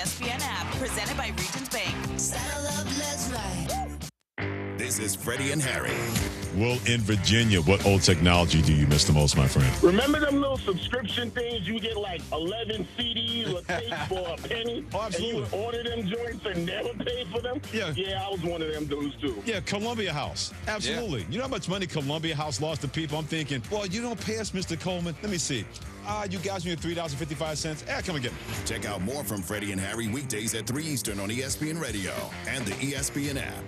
ESPN app, presented by Regions Bank. Saddle up, let's ride. This is Freddie and Harry. Well, in Virginia, what old technology do you miss the most, my friend? Remember them little subscription things? You get like 11 CDs or tapes for a penny? Oh, absolutely. And you would order them joints and never pay for them? Yeah, I was one of them dudes too. Yeah, Columbia House. Absolutely. Yeah. You know how much money Columbia House lost to people? I'm thinking, well, you don't pay us, Mr. Coleman. Let me see. You guys need $3.55. Come and get me. Check out more from Freddie and Harry weekdays at 3 Eastern on ESPN Radio and the ESPN app.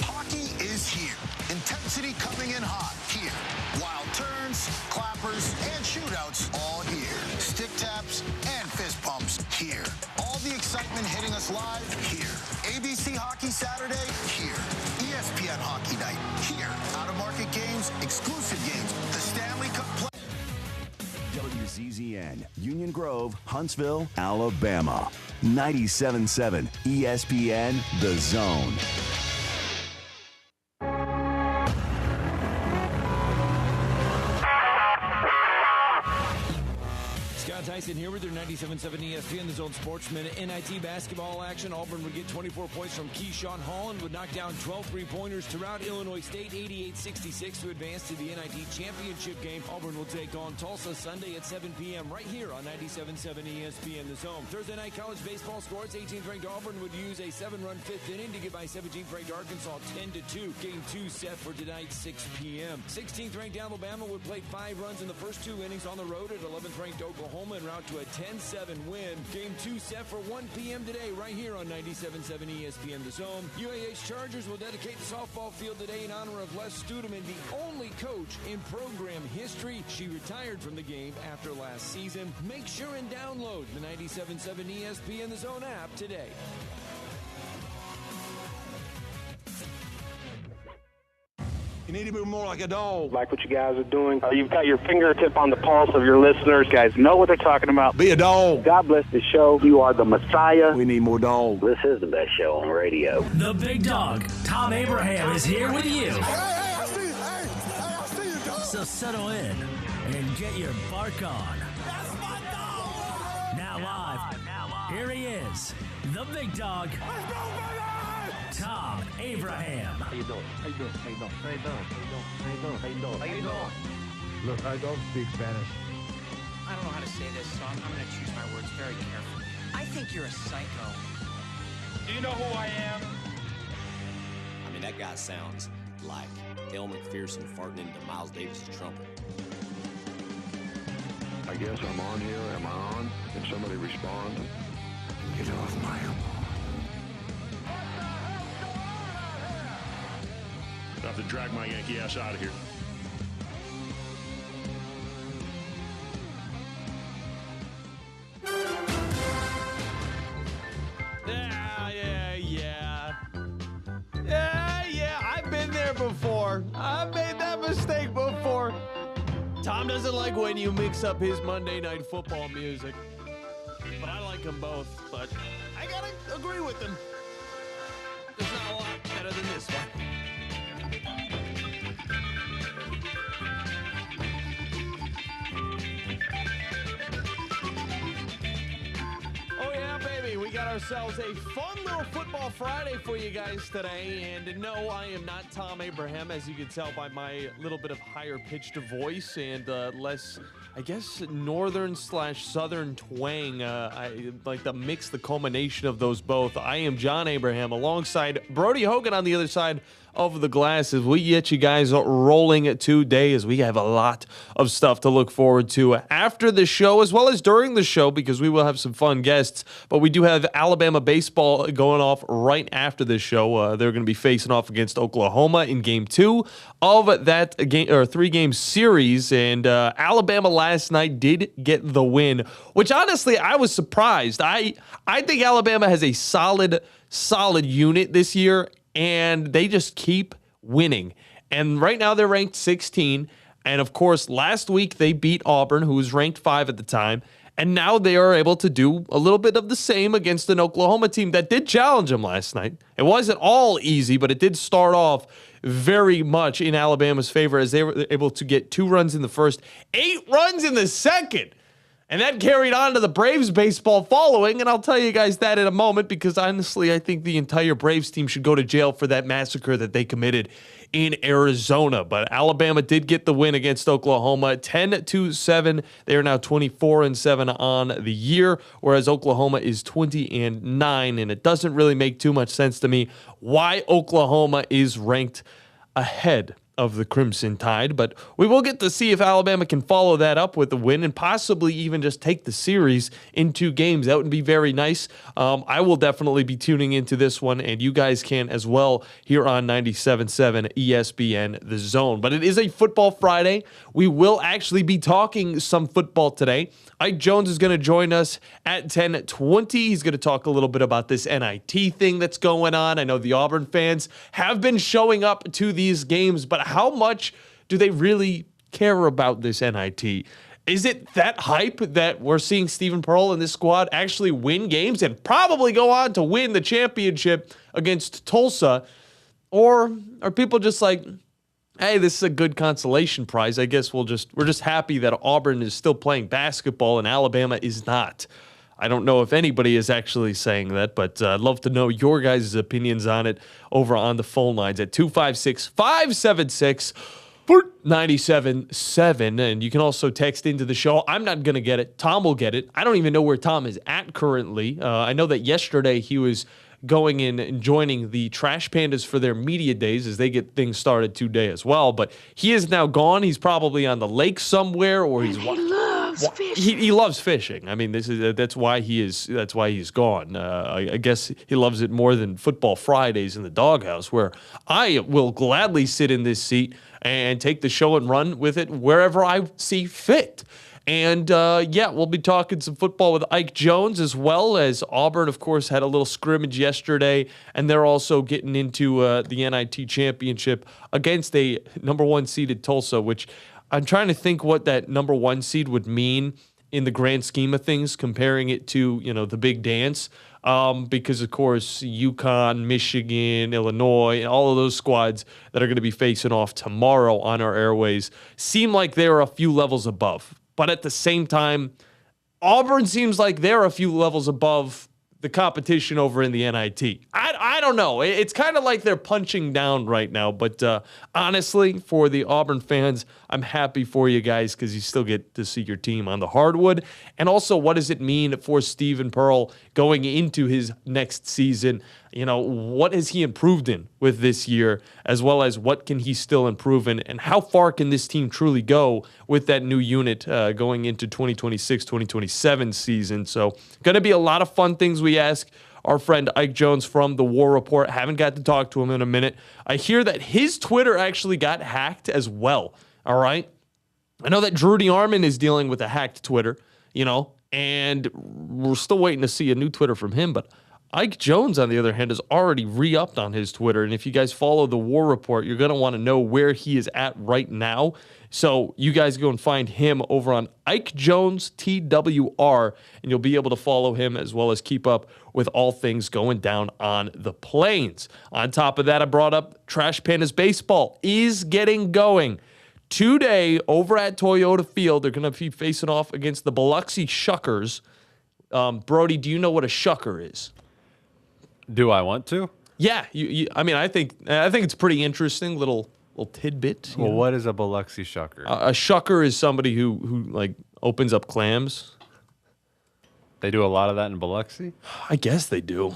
Hockey is here. Intensity coming in hot here. Wild turns, clappers, and shootouts all here. Stick taps and fist pumps here. All the excitement hitting us live here. ABC Hockey Saturday here. ESPN Hockey Night here. Out-of-market games, exclusive games, the Stanley Cup play. WZZN, Union Grove, Huntsville, Alabama. 97.7 ESPN, The Zone. Tyson here with your 97.7 ESPN, The Zone Sports Minute. NIT basketball action. Auburn would get 24 points from Keyshawn Holland, would knock down 12 three-pointers throughout Illinois State, 88-66 to advance to the NIT championship game. Auburn will take on Tulsa Sunday at 7 p.m. right here on 97.7 ESPN, The Zone. Thursday night college baseball scores. 18th-ranked Auburn would use a 7-run fifth inning to get by 17th-ranked Arkansas 10-2. Game 2 set for tonight, 6 p.m. 16th-ranked Alabama would play 5 runs in the first 2 innings on the road at 11th-ranked Oklahoma en route to a 10-7 win. Game 2 set for 1 p.m. today right here on 97.7 ESPN The Zone. UAH Chargers will dedicate the softball field today in honor of Les Studeman, the only coach in program history. She retired from the game after last season. Make sure and download the 97.7 ESPN The Zone app today. You need to be more like a dog. Like what you guys are doing. You've got your fingertip on the pulse of your listeners. You guys know what they're talking about. Be a dog. God bless the show. You are the Messiah. We need more dogs. This is the best show on radio. The big dog, Thom Abraham, is here with you. Hey, I see you. I see you, dog. So settle in and get your bark on. That's my dog. Now live. Here he is, the big dog. Let's go, baby. Thom Abraham. How you doing? How you doing? How you doing? How you doing? How you doing? How you doing? How you doing? Look, I don't speak Spanish. I don't know how to say this, so I'm going to choose my words very carefully. I think you're a psycho. Do you know who I am? I mean, that guy sounds like El McPherson farting into Miles Davis' trumpet. I guess I'm on here. Am I on? Can somebody respond? Get off my lawn. I have to drag my Yankee ass out of here. Yeah. I've been there before. I've made that mistake before. Thom doesn't like when you mix up his Monday Night Football music. But I like them both. But I gotta agree with him. There's not a lot better than this one. Oh yeah, baby, we got ourselves a fun little Football Friday for you guys today. And no, I am not Thom Abraham, as you can tell by my little bit of higher-pitched voice and less, I guess, northern/southern twang. I like the mix, the culmination of those both. I am John Abraham alongside Brody Hogan on the other side of the glasses. We get you guys rolling today as we have a lot of stuff to look forward to after the show as well as during the show, because we will have some fun guests. But we do have Alabama baseball going off right after this show. They're going to be facing off against Oklahoma in Game 2 of that game or 3-game series. And Alabama last night did get the win, which honestly I was surprised. I think Alabama has a solid unit this year, and they just keep winning. And right now they're ranked 16. And of course, last week they beat Auburn, who was ranked 5 at the time. And now they are able to do a little bit of the same against an Oklahoma team that did challenge them last night. It wasn't all easy, but it did start off very much in Alabama's favor as they were able to get 2 runs in the first, 8 runs in the second. And that carried on to the Braves baseball following, and I'll tell you guys that in a moment because honestly, I think the entire Braves team should go to jail for that massacre that they committed in Arizona. But Alabama did get the win against Oklahoma, 10-7. They are now 24-7 on the year, whereas Oklahoma is 20-9, and it doesn't really make too much sense to me why Oklahoma is ranked ahead of the Crimson Tide, but we will get to see if Alabama can follow that up with a win and possibly even just take the series in 2 games. That would be very nice. I will definitely be tuning into this one, and you guys can as well here on 97.7 ESPN The Zone. But it is a Football Friday. We will actually be talking some football today. Ike Jones is going to join us at 10:20. He's going to talk a little bit about this NIT thing that's going on. I know the Auburn fans have been showing up to these games, but how much do they really care about this NIT? Is it that hype that we're seeing Stephen Pearl and this squad actually win games and probably go on to win the championship against Tulsa? Or are people just like, hey, this is a good consolation prize. I guess we're just happy that Auburn is still playing basketball and Alabama is not. I don't know if anybody is actually saying that, but I'd love to know your guys' opinions on it over on the phone lines at 256-576-97.7. And you can also text into the show. I'm not going to get it. Thom will get it. I don't even know where Thom is at currently. I know that yesterday he was going in and joining the Trash Pandas for their media days as they get things started today as well. But he is now gone. He's probably on the lake somewhere, or he loves fishing. He loves fishing. I mean, that's why he's gone. I guess he loves it more than Football Fridays in the doghouse, where I will gladly sit in this seat and take the show and run with it wherever I see fit. And, we'll be talking some football with Ike Jones, as well as Auburn, of course, had a little scrimmage yesterday, and they're also getting into the NIT championship against a number 1 seeded Tulsa, which I'm trying to think what that number 1 seed would mean in the grand scheme of things, comparing it to, the big dance. Because, of course, UConn, Michigan, Illinois, and all of those squads that are going to be facing off tomorrow on our airways seem like they're a few levels above. But at the same time, Auburn seems like they're a few levels above the competition over in the NIT. I don't know. It's kind of like they're punching down right now. But honestly, for the Auburn fans, I'm happy for you guys because you still get to see your team on the hardwood. And also, what does it mean for Stephen Pearl going into his next season? What has he improved in with this year, as well as what can he still improve in, and how far can this team truly go with that new unit going into 2026, 2027 season? So going to be a lot of fun things we ask our friend Ike Jones from the War Report. Haven't got to talk to him in a minute. I hear that his Twitter actually got hacked as well. All right. I know that Drew DeArmond is dealing with a hacked Twitter, and we're still waiting to see a new Twitter from him, but Ike Jones, on the other hand, is already re-upped on his Twitter. And if you guys follow the War Report, you're going to want to know where he is at right now. So you guys go and find him over on Ike Jones TWR, and you'll be able to follow him as well as keep up with all things going down on the plains. On top of that, I brought up Trash Pandas Baseball is getting going. Today, over at Toyota Field, they're going to be facing off against the Biloxi Shuckers. Brody, do you know what a shucker is? Do I want to? Yeah, I think it's pretty interesting little tidbit. Well, what is a Biloxi shucker? A shucker is somebody who like opens up clams. They do a lot of that in Biloxi? I guess they do.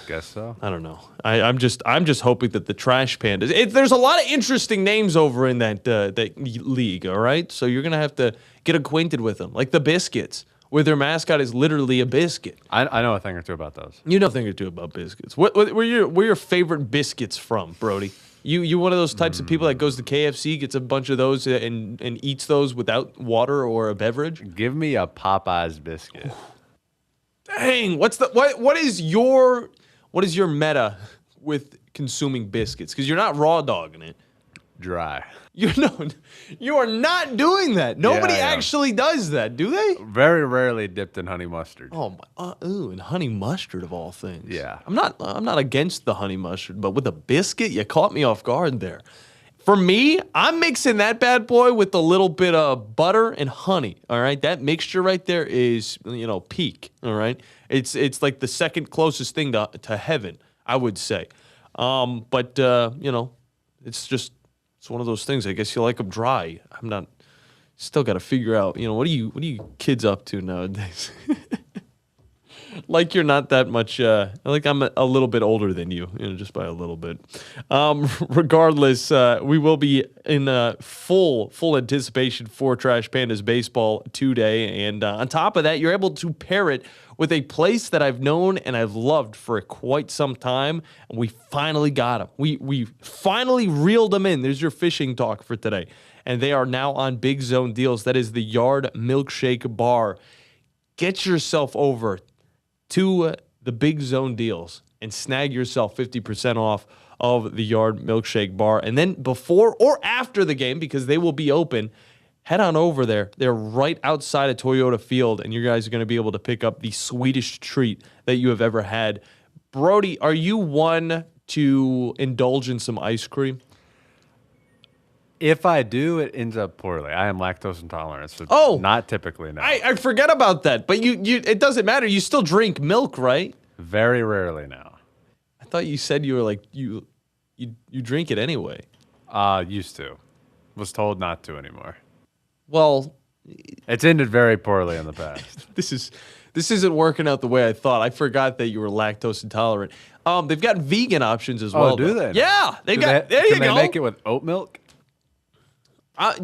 Guess so. I don't know. I'm just hoping that the Trash Pandas. There's a lot of interesting names over in that league. All right, so you're gonna have to get acquainted with them, like the Biscuits, where their mascot is literally a biscuit. I know a thing or two about those. You know a thing or two about biscuits. Where your favorite biscuits from, Brody? You one of those types of people that goes to KFC, gets a bunch of those, and eats those without water or a beverage? Give me a Popeyes biscuit. Dang, what is your meta with consuming biscuits? Because you're not raw dogging it. Dry. You are not doing that. Nobody actually does that, do they? Very rarely dipped in honey mustard. Oh my! And honey mustard of all things. Yeah. I'm not against the honey mustard, but with a biscuit, you caught me off guard there. For me, I'm mixing that bad boy with a little bit of butter and honey. All right, that mixture right there is, peak. All right, it's like the second closest thing to heaven, I would say. But it's one of those things. I guess you like them dry. I'm not. Still got to figure out. What are you kids up to nowadays? Like you're not that much. Like I'm a little bit older than you, just by a little bit. Regardless, we will be in full anticipation for Trash Pandas baseball today, and on top of that, you're able to pair it with a place that I've known and I've loved for quite some time, and we finally got them. We finally reeled them in. There's your fishing talk for today, and they are now on Big Zone Deals. That is the Yard Milkshake Bar. Get yourself over to the Big Zone Deals and snag yourself 50% off of the Yard Milkshake Bar. And then before or after the game, because they will be open, head on over there. They're right outside of Toyota Field, and you guys are going to be able to pick up the sweetest treat that you have ever had. Brody, are you one to indulge in some ice cream? If I do, it ends up poorly. I am lactose intolerant, so not typically, no. I forget about that, but you it doesn't matter. You still drink milk, right? Very rarely now. I thought you said you were like, you drink it anyway. Used to. Was told not to anymore. Well, it's ended very poorly in the past. This isn't working out the way I thought. I forgot that you were lactose intolerant. They've got vegan options as well. Oh, do they? Yeah, there you go. Can they make it with oat milk?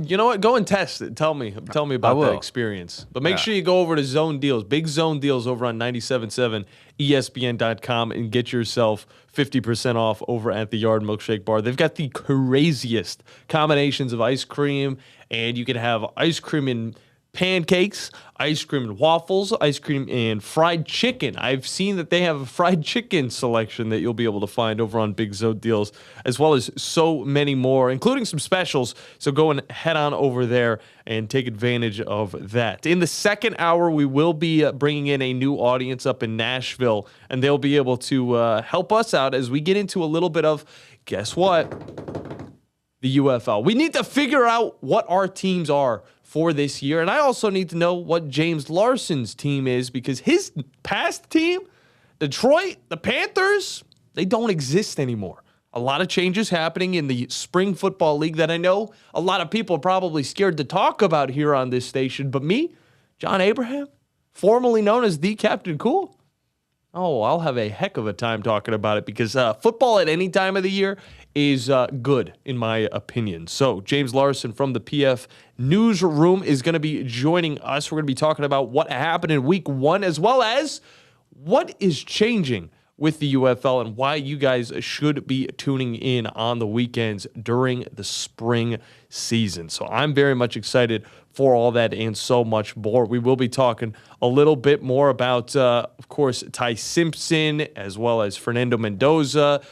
You know what? Go and test it. Tell me about that experience. But make sure you go over to Zone Deals, Big Zone Deals over on 97.7 ESPN.com and get yourself 50% off over at the Yard Milkshake Bar. They've got the craziest combinations of ice cream, and you can have ice cream in pancakes, ice cream and waffles, ice cream and fried chicken. I've seen that they have a fried chicken selection that you'll be able to find over on Big Zone Deals, as well as so many more, including some specials. So go and head on over there and take advantage of that. In the second hour, we will be bringing in a new audience up in Nashville, and they'll be able to help us out as we get into a little bit of, guess what? The UFL. We need to figure out what our teams are for this year. And I also need to know what James Larsen's team is, because his past team, Detroit, the Panthers, they don't exist anymore. A lot of changes happening in the spring football league that I know a lot of people are probably scared to talk about here on this station. But me, John Abraham, formerly known as the Captain Cool, I'll have a heck of a time talking about it, because football at any time of the year is good, in my opinion. So James Larsen from the PF Newsroom is going to be joining us. We're going to be talking about what happened in Week 1, as well as what is changing with the UFL and why you guys should be tuning in on the weekends during the spring season. So I'm very much excited for all that and so much more. We will be talking a little bit more about, of course, Ty Simpson, as well as Fernando Mendoza.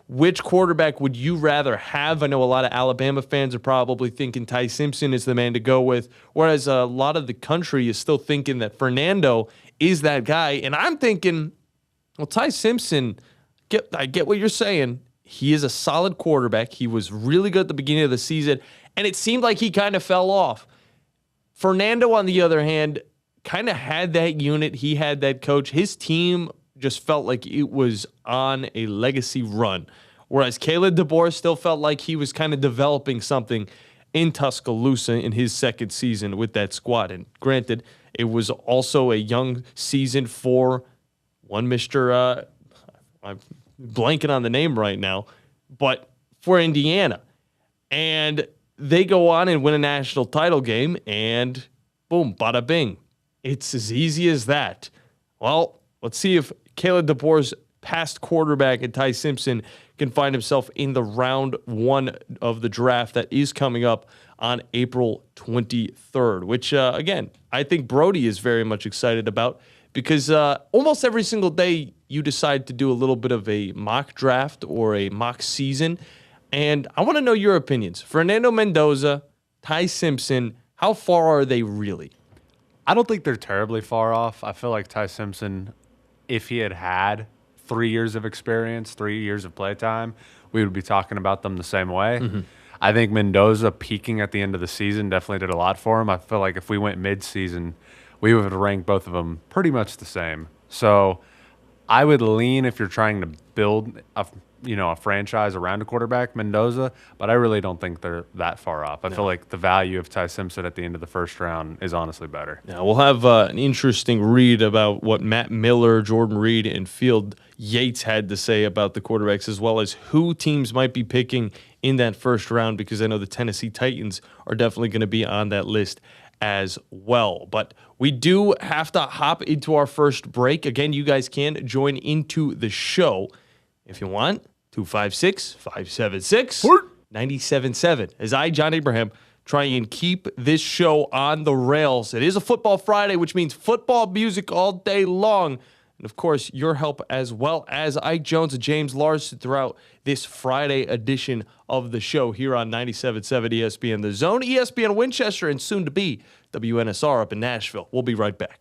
Which quarterback would you rather have? I know a lot of Alabama fans are probably thinking Ty Simpson is the man to go with, whereas a lot of the country is still thinking that Fernando is that guy. And I'm thinking, well, Ty Simpson, I get what you're saying. He is a solid quarterback. He was really good at the beginning of the season, and it seemed like he kind of fell off. Fernando, on the other hand, kind of had that unit. He had that coach. His team just felt like it was on a legacy run, whereas Caleb DeBoer still felt like he was kind of developing something in Tuscaloosa in his second season with that squad. And granted, it was also a young season for one Mr. I'm blanking on the name right now, but for Indiana. And they go on and win a national title game, and boom, bada bing. It's as easy as that. Well, let's see if Caleb DeBoer's past quarterback and Ty Simpson can find himself in the round 1 of the draft that is coming up on April 23rd, which, again, I think Brody is very much excited about, because almost every single day you decide to do a little bit of a mock draft or a mock season, and I want to know your opinions. Fernando Mendoza, Ty Simpson, how far are they really? I don't think they're terribly far off. I feel like Ty Simpson, if he had 3 years of experience, 3 years of playtime, we would be talking about them the same way. Mm-hmm. I think Mendoza peaking at the end of the season definitely did a lot for him. I feel like if we went mid-season, we would rank both of them pretty much the same. So I would lean, if you're trying to build a franchise around a quarterback, Mendoza, but I really don't think they're that far off. I feel like the value of Ty Simpson at the end of the first round is honestly better. Yeah, we'll have an interesting read about what Matt Miller, Jordan Reed, and Field Yates had to say about the quarterbacks, as well as who teams might be picking in that first round, because I know the Tennessee Titans are definitely going to be on that list as well. But we do have to hop into our first break. Again, you guys can join into the show if you want. 256-576-97.7. As I, John Abraham, try and keep this show on the rails. It is a Football Friday, which means football music all day long. And, of course, your help as well as Ike Jones and James Larsen throughout this Friday edition of the show here on 97.7 ESPN The Zone, ESPN Winchester, and soon to be WNSR up in Nashville. We'll be right back.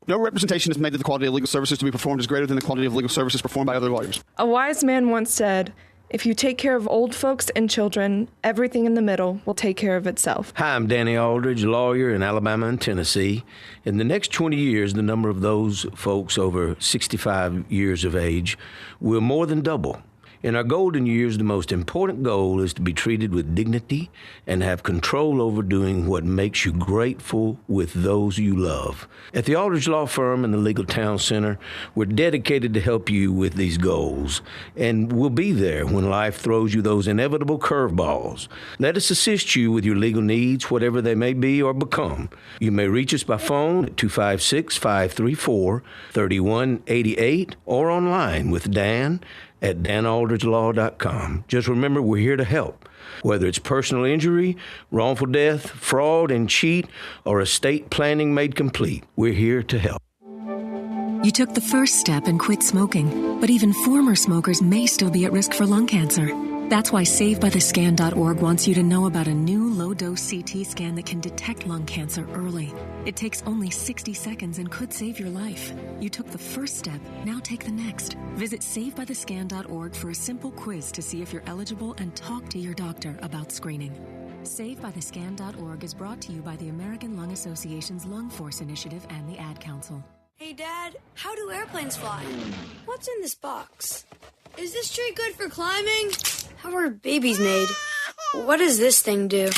No representation is made that the quality of legal services to be performed is greater than the quality of legal services performed by other lawyers. A wise man once said, "If you take care of old folks and children, everything in the middle will take care of itself." Hi, I'm Danny Aldridge, lawyer in Alabama and Tennessee. In the next 20 years, the number of those folks over 65 years of age will more than double. In our golden years, the most important goal is to be treated with dignity and have control over doing what makes you grateful with those you love. At the Aldridge Law Firm and the Legal Town Center, we're dedicated to help you with these goals, and we'll be there when life throws you those inevitable curveballs. Let us assist you with your legal needs, whatever they may be or become. You may reach us by phone at 256-534-3188 or online with Dan at danaldridgelaw.com. Just remember, we're here to help. Whether it's personal injury, wrongful death, fraud and cheat, or estate planning made complete, we're here to help. You took the first step and quit smoking, but even former smokers may still be at risk for lung cancer. That's why SaveByTheScan.org wants you to know about a new low-dose CT scan that can detect lung cancer early. It takes only 60 seconds and could save your life. You took the first step, now take the next. Visit SaveByTheScan.org for a simple quiz to see if you're eligible and talk to your doctor about screening. SaveByTheScan.org is brought to you by the American Lung Association's Lung Force Initiative and the Ad Council. Hey, Dad, how do airplanes fly? What's in this box? Is this tree good for climbing? How are babies made? What does this thing do?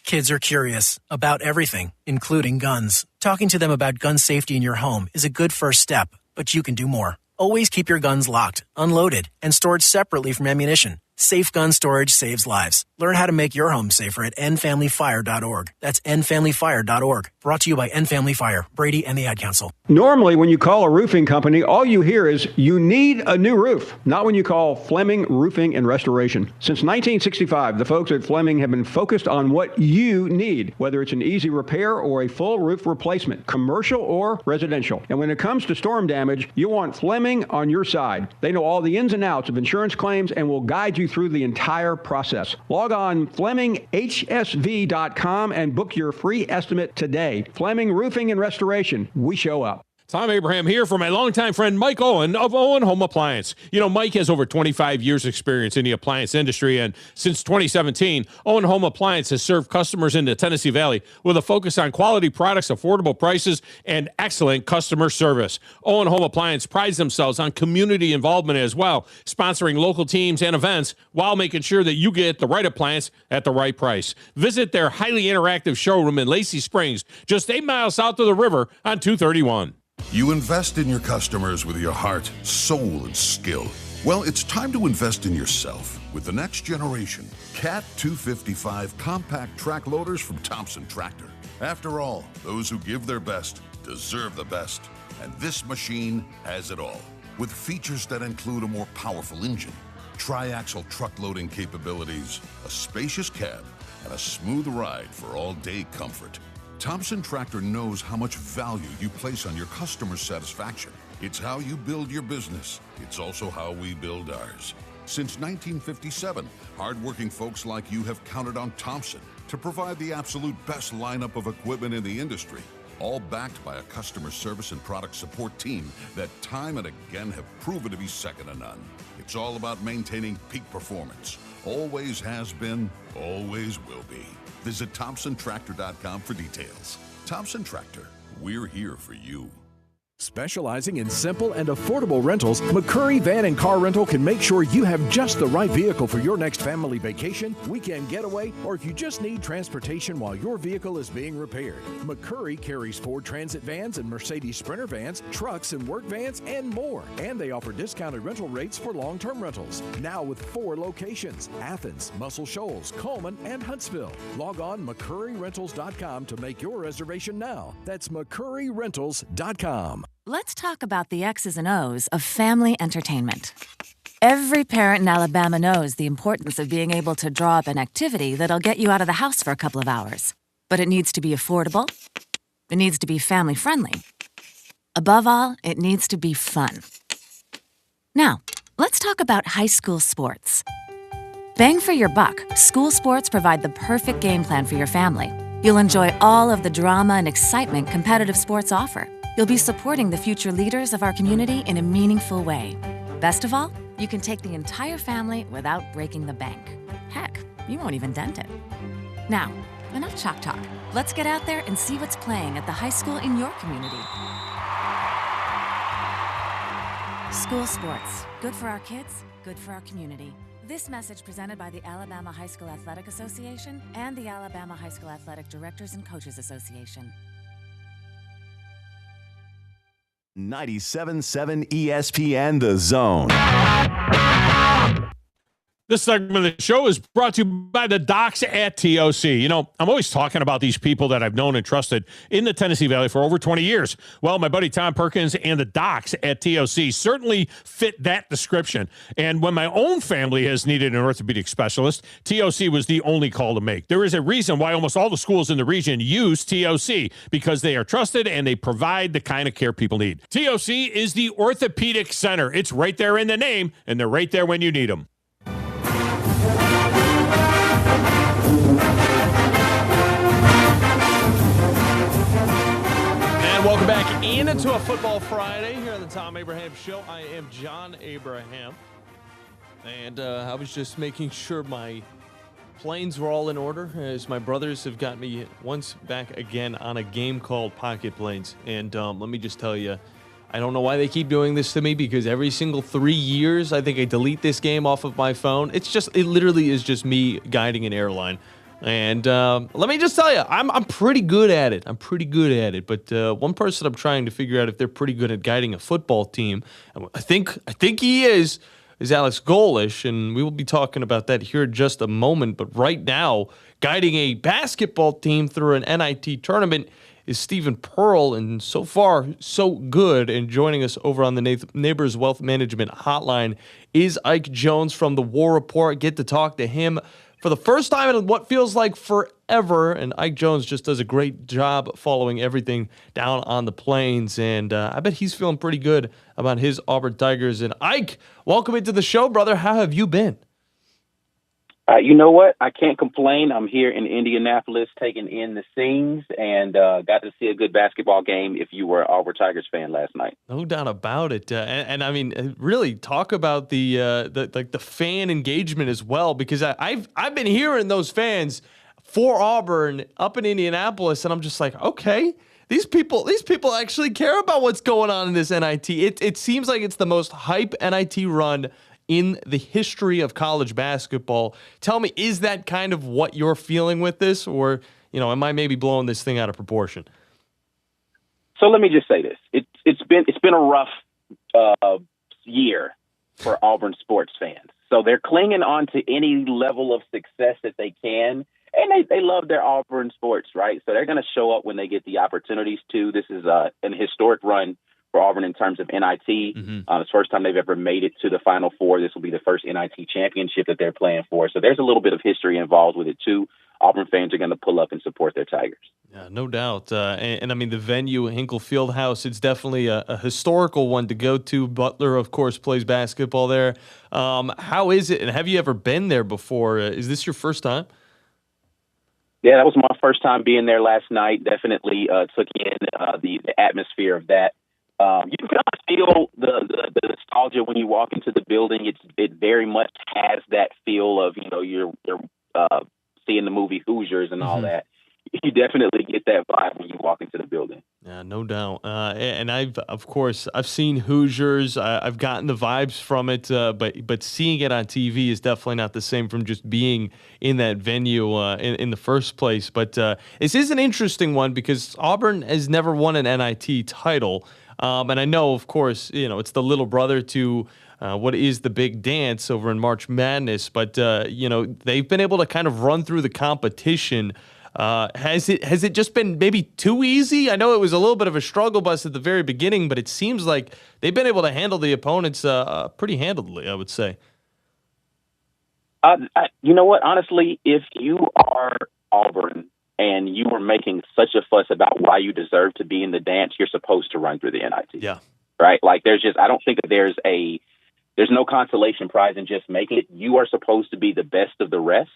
Kids are curious about everything, including guns. Talking to them about gun safety in your home is a good first step, but you can do more. Always keep your guns locked, unloaded, and stored separately from ammunition. Safe gun storage saves lives. Learn how to make your home safer at endfamilyfire.org. That's endfamilyfire.org. Brought to you by End Family Fire, Brady, and the Ad Council. Normally, when you call a roofing company, all you hear is, you need a new roof. Not when you call Fleming Roofing and Restoration. Since 1965, the folks at Fleming have been focused on what you need, whether it's an easy repair or a full roof replacement, commercial or residential. And when it comes to storm damage, you want Fleming on your side. They know all the ins and outs of insurance claims and will guide you through the entire process. Log on FlemingHSV.com and book your free estimate today. Fleming Roofing and Restoration. We show up. Thom Abraham here for my longtime friend Mike Owen of Owen Home Appliance. You know, Mike has over 25 years experience in the appliance industry, and since 2017, Owen Home Appliance has served customers in the Tennessee Valley with a focus on quality products, affordable prices, and excellent customer service. Owen Home Appliance prides themselves on community involvement as well, sponsoring local teams and events while making sure that you get the right appliance at the right price. Visit their highly interactive showroom in Lacey Springs, just 8 miles south of the river on 231. You invest in your customers with your heart, soul, and skill. Well, it's time to invest in yourself with the next generation Cat 255 compact track loaders from Thompson Tractor. After all, those who give their best deserve the best. And this machine has it all. With features that include a more powerful engine, tri-axle truck loading capabilities, a spacious cab, and a smooth ride for all-day comfort. Thompson Tractor knows how much value you place on your customer satisfaction. It's how you build your business. It's also how we build ours. Since 1957, hardworking folks like you have counted on Thompson to provide the absolute best lineup of equipment in the industry. all backed by a customer service and product support team that time and again have proven to be second to none. It's all about maintaining peak performance. Always has been, always will be. Visit ThompsonTractor.com for details. Thompson Tractor, we're here for you. Specializing in simple and affordable rentals, McCurry Van and Car Rental can make sure you have just the right vehicle for your next family vacation, weekend getaway, or if you just need transportation while your vehicle is being repaired. McCurry carries Ford Transit vans and Mercedes Sprinter vans, trucks and work vans, and more. And they offer discounted rental rates for long-term rentals. Now with 4 locations: Athens, Muscle Shoals, Coleman, and Huntsville. Log on McCurryRentals.com to make your reservation now. That's McCurryRentals.com. Let's talk about the X's and O's of family entertainment. Every parent in Alabama knows the importance of being able to draw up an activity that'll get you out of the house for a couple of hours. But it needs to be affordable. It needs to be family-friendly. Above all, it needs to be fun. Now, let's talk about high school sports. Bang for your buck, school sports provide the perfect game plan for your family. You'll enjoy all of the drama and excitement competitive sports offer. You'll be supporting the future leaders of our community in a meaningful way. Best of all, you can take the entire family without breaking the bank. Heck, you won't even dent it. Now, enough chalk talk. Let's get out there and see what's playing at the high school in your community. School sports. Good for our kids, good for our community. This message presented by the Alabama High School Athletic Association and the Alabama High School Athletic Directors and Coaches Association. 97.7 ESPN The Zone. This segment of the show is brought to you by the Docs at TOC. You know, I'm always talking about these people that I've known and trusted in the Tennessee Valley for over 20 years. Well, my buddy Thom Perkins and the Docs at TOC certainly fit that description. And when my own family has needed an orthopedic specialist, TOC was the only call to make. There is a reason why almost all the schools in the region use TOC, because they are trusted and they provide the kind of care people need. TOC is the orthopedic center. It's right there in the name, and they're right there when you need them. Welcome back into a Football Friday here on the Thom Abraham Show. I am John Abraham, and I was just making sure my planes were all in order, as my brothers have got me once back again on a game called Pocket Planes. And let me just tell you, I don't know why they keep doing this to me, because every single 3 years, I think I delete this game off of my phone. It literally is just me guiding an airline. And let me just tell you, I'm pretty good at it. But one person I'm trying to figure out if they're pretty good at guiding a football team, I think he is Alex Golish, and we will be talking about that here in just a moment. But right now, guiding a basketball team through an NIT tournament is Stephen Pearl, and so far, so good. And joining us over on the Neighbors Wealth Management Hotline is Ike Jones from the War Report. Get to talk to him for the first time in what feels like forever, and Ike Jones just does a great job following everything down on the plains, and I bet he's feeling pretty good about his Auburn Tigers. And Ike, welcome into the show, brother. How have you been? You know what? I can't complain. I'm here in Indianapolis taking in the scenes, and got to see a good basketball game if you were an Auburn Tigers fan last night. No doubt about it. And I mean, really talk about the fan engagement as well, because I've been hearing those fans for Auburn up in Indianapolis, and I'm just like, okay, these people actually care about what's going on in this NIT. It seems like it's the most hype NIT run in the history of college basketball. Tell me, is that kind of what you're feeling with this, or am I maybe blowing this thing out of proportion? So let me just say this: it's been a rough year for Auburn sports fans. So they're clinging on to any level of success that they can, and they love their Auburn sports, right? So they're going to show up when they get the opportunities to. This is an historic run for Auburn in terms of NIT. It's the first time they've ever made it to the Final Four. This will be the first NIT championship that they're playing for. So there's a little bit of history involved with it, too. Auburn fans are going to pull up and support their Tigers. Yeah, no doubt. And I mean, the venue, Hinkle Fieldhouse, it's definitely a historical one to go to. Butler, of course, plays basketball there. How is it? And have you ever been there before? Is this your first time? Yeah, that was my first time being there last night. Definitely took in the atmosphere of that. You can kind of feel the nostalgia when you walk into the building. It very much has that feel of, you're seeing the movie Hoosiers and all that. You definitely get that vibe when you walk into the building. Yeah, no doubt. And of course, I've seen Hoosiers. I've gotten the vibes from it, but seeing it on TV is definitely not the same from just being in that venue in the first place. But this is an interesting one because Auburn has never won an NIT title. And I know, of course, it's the little brother to what is the big dance over in March Madness. But, they've been able to kind of run through the competition. Has it just been maybe too easy? I know it was a little bit of a struggle bus at the very beginning, but it seems like they've been able to handle the opponents pretty handily, I would say. You know what? Honestly, if you are Auburn and you were making such a fuss about why you deserve to be in the dance, you're supposed to run through the NIT. Yeah. Right? Like I don't think that there's no consolation prize in just making it. You are supposed to be the best of the rest.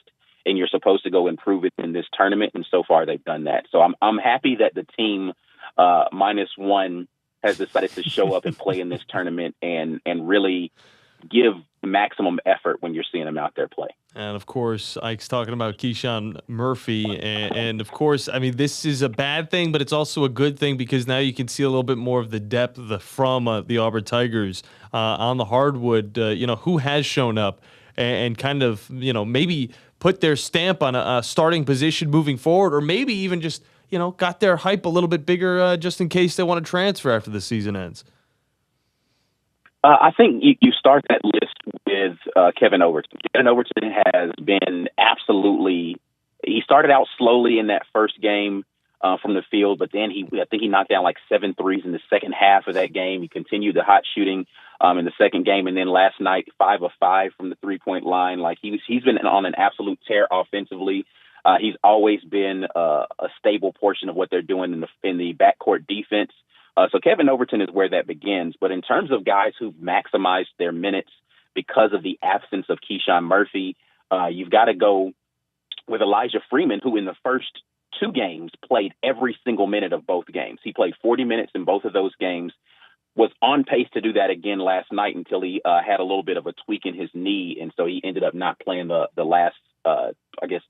And you're supposed to go and prove it in this tournament. And so far, they've done that. So I'm happy that the team -1 has decided to show up and play in this tournament and really give maximum effort when you're seeing them out there play. And of course, Ike's talking about Keyshawn Murphy. And of course, I mean, this is a bad thing, but it's also a good thing because now you can see a little bit more of the depth from the Auburn Tigers on the hardwood, who has shown up and kind of, maybe put their stamp on a starting position moving forward, or maybe even just, got their hype a little bit bigger just in case they want to transfer after the season ends? I think you start that list with Kevin Overton. Kevin Overton has been he started out slowly in that first game from the field, but then I think he knocked down like 7 threes in the second half of that game. He continued the hot shooting in the second game, and then last night 5 of 5 from the 3-point line. Like he's been on an absolute tear offensively. He's always been a stable portion of what they're doing in the backcourt defense. So Kevin Overton is where that begins. But in terms of guys who've maximized their minutes because of the absence of Keyshawn Murphy, you've got to go with Elijah Freeman, who in the first 2 games played every single minute of both games. He played 40 minutes in both of those games, was on pace to do that again last night until he had a little bit of a tweak in his knee, and so he ended up not playing the last,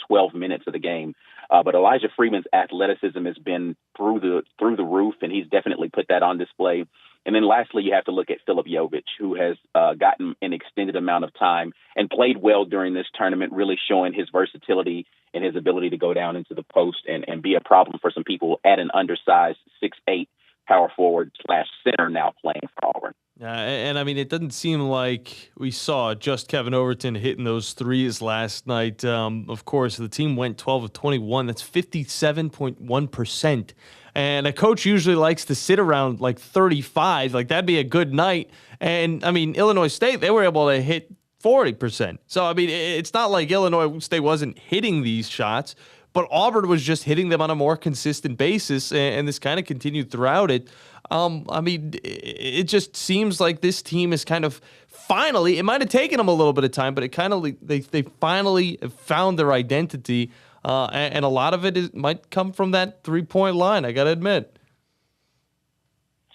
12 minutes of the game. But Elijah Freeman's athleticism has been through the roof, and he's definitely put that on display. And then lastly, you have to look at Filip Jovic, who has gotten an extended amount of time and played well during this tournament, really showing his versatility and his ability to go down into the post and be a problem for some people at an undersized 6'8" power forward / center now playing for Auburn. And I mean, it doesn't seem like we saw just Kevin Overton hitting those threes last night. Of course, the team went 12 of 21. That's 57.1%. And a coach usually likes to sit around like 35. Like, that'd be a good night. And, I mean, Illinois State, they were able to hit 40%. So, I mean, it's not like Illinois State wasn't hitting these shots, but Auburn was just hitting them on a more consistent basis, and this kind of continued throughout it. I mean, it just seems like this team is kind of finally, it might have taken them a little bit of time, but it kind of, they finally found their identity, and a lot of it might come from that 3-point line, I got to admit.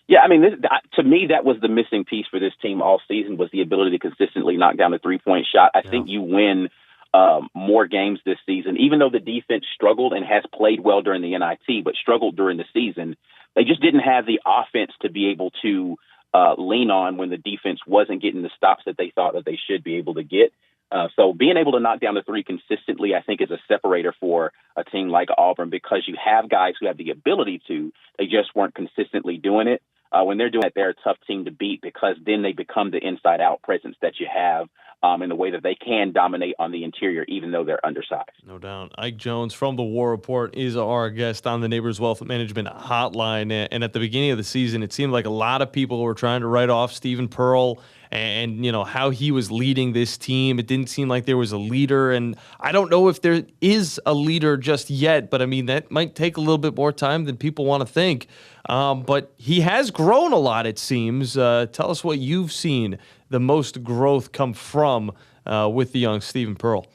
Yeah, I mean, to me, that was the missing piece for this team all season, was the ability to consistently knock down the 3-point shot. I think you win more games this season, even though the defense struggled and has played well during the NIT, but struggled during the season. They just didn't have the offense to be able to lean on when the defense wasn't getting the stops that they thought that they should be able to get. So being able to knock down the 3 consistently, I think, is a separator for a team like Auburn, because you have guys who have the ability to, they just weren't consistently doing it. When they're doing it, they're a tough team to beat, because then they become the inside-out presence that you have in the way that they can dominate on the interior, even though they're undersized. No doubt. Ike Jones from the War Report is our guest on the Neighbors Wealth Management Hotline. And at the beginning of the season, it seemed like a lot of people were trying to write off Stephen Pearl and, how he was leading this team. It didn't seem like there was a leader. And I don't know if there is a leader just yet, but I mean, that might take a little bit more time than people want to think. But he has grown a lot, it seems. Tell us what you've seen the most growth come from with the young Stephen Pearl.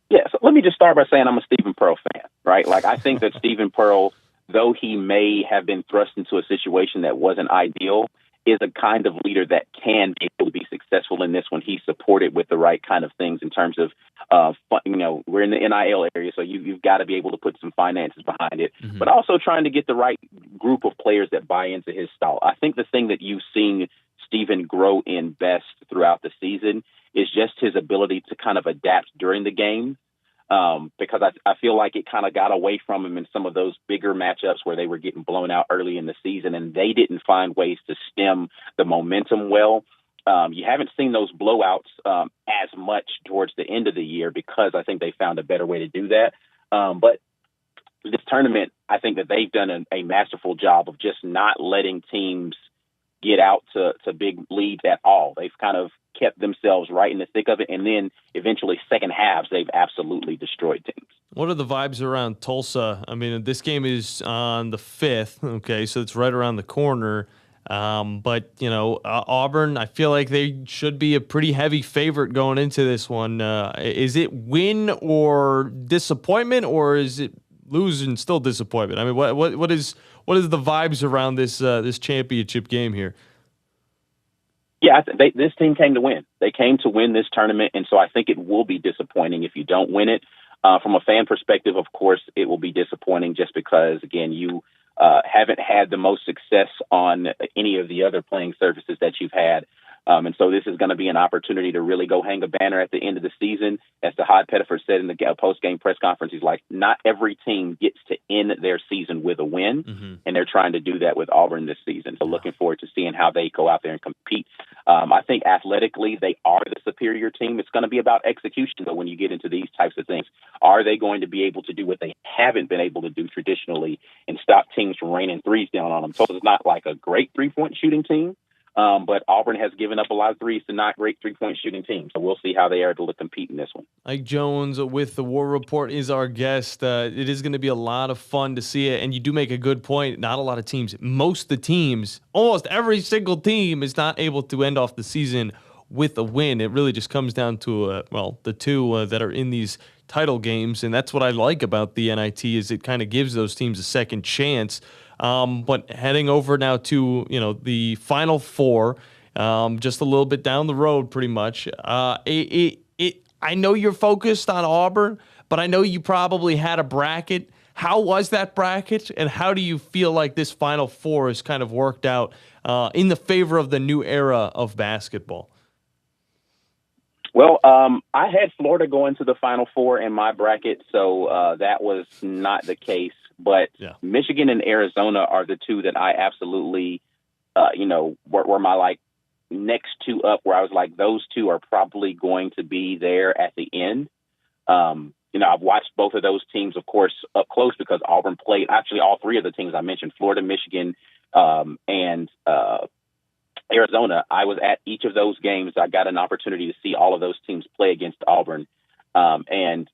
Yeah, so let me just start by saying I'm a Stephen Pearl fan, right? Like, I think that Stephen Pearl, though he may have been thrust into a situation that wasn't ideal, is a kind of leader that can be able to be successful in this when he's supported with the right kind of things in terms of, we're in the NIL area, so you've got to be able to put some finances behind it, but also trying to get the right group of players that buy into his style. I think the thing that you've seen Stephen grow in best throughout the season is just his ability to kind of adapt during the game. Because I feel like it kind of got away from him in some of those bigger matchups where they were getting blown out early in the season, and they didn't find ways to stem the momentum well. You haven't seen those blowouts as much towards the end of the year because I think they found a better way to do that. But this tournament, I think that they've done a masterful job of just not letting teams get out to big leads at all. They've kind of kept themselves right in the thick of it, and then eventually second halves, they've absolutely destroyed teams. What are the vibes around Tulsa? I mean, this game is on the 5th, okay, so it's right around the corner. But, Auburn, I feel like they should be a pretty heavy favorite going into this one. Is it win or disappointment, or is it lose and still disappointment? I mean, what is the vibes around this championship game here? Yeah, this team came to win. They came to win this tournament, and so I think it will be disappointing if you don't win it. From a fan perspective, of course, it will be disappointing just because, again, you haven't had the most success on any of the other playing surfaces that you've had. And so this is going to be an opportunity to really go hang a banner at the end of the season. As Todd Pettiford said in the post-game press conference, he's like, not every team gets to end their season with a win, and they're trying to do that with Auburn this season. So looking forward to seeing how they go out there and compete. I think athletically, they are the superior team. It's going to be about execution, though, when you get into these types of things. Are they going to be able to do what they haven't been able to do traditionally and stop teams from raining threes down on them? So it's not like a great three-point shooting team. But Auburn has given up a lot of threes to not great three-point shooting teams. So we'll see how they are able to compete in this one. Ike Jones with the War Report is our guest. It is going to be a lot of fun to see it. And you do make a good point. Not a lot of teams. Most of the teams, almost every single team is not able to end off the season with a win. It really just comes down to, the two that are in these title games. And that's what I like about the NIT is it kind of gives those teams a second chance. But heading over now to, the Final Four, just a little bit down the road pretty much. I know you're focused on Auburn, but I know you probably had a bracket. How was that bracket, and how do you feel like this Final Four has kind of worked out in the favor of the new era of basketball? Well, I had Florida going to the Final Four in my bracket, so that was not the case. But Michigan and Arizona are the two that I absolutely, were my next two up, where I was like, those two are probably going to be there at the end. I've watched both of those teams, of course, up close because Auburn played actually all three of the teams I mentioned, Florida, Michigan, and Arizona. I was at each of those games. I got an opportunity to see all of those teams play against Auburn. And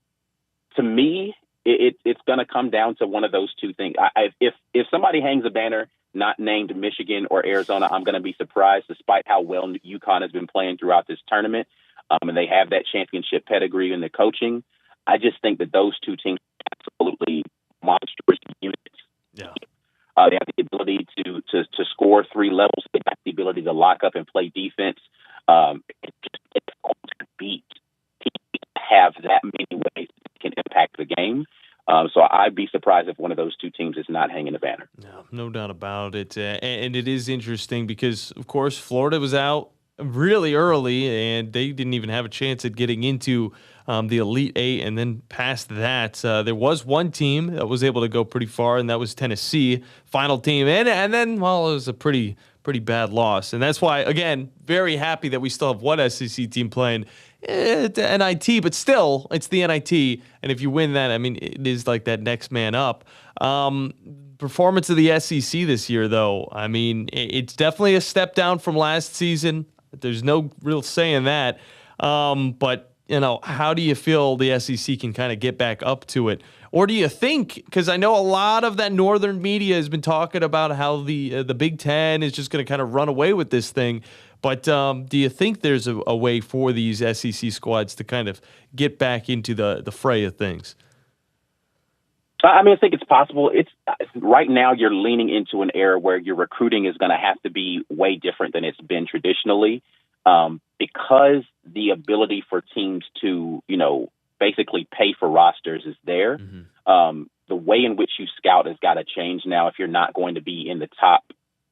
to me, it's going to come down to one of those two things. If somebody hangs a banner not named Michigan or Arizona, I'm going to be surprised, despite how well UConn has been playing throughout this tournament. And they have that championship pedigree in the coaching. I just think that those two teams are absolutely monstrous units. Yeah. They have the ability to score three levels. They have the ability to lock up and play defense. It's going to beat teams that have that many ways that can impact the game. So I'd be surprised if one of those two teams is not hanging a banner. No doubt about it. And it is interesting because, of course, Florida was out really early, and they didn't even have a chance at getting into the Elite Eight. And then past that, there was one team that was able to go pretty far, and that was Tennessee, final team. And then, it was a pretty bad loss. And that's why, again, very happy that we still have one SEC team playing the NIT, but still, it's the NIT. And if you win that, it is like that next man up. Performance of the SEC this year, though, it's definitely a step down from last season. There's no real saying that. But, how do you feel the SEC can kind of get back up to it? Or do you think, because I know a lot of that northern media has been talking about how the Big Ten is just going to kind of run away with this thing. But do you think there's a way for these SEC squads to kind of get back into the fray of things? I mean, I think it's possible. It's right now you're leaning into an era where your recruiting is going to have to be way different than it's been traditionally, because the ability for teams to, basically pay for rosters is there. Mm-hmm. The way in which you scout has got to change now if you're not going to be in the top,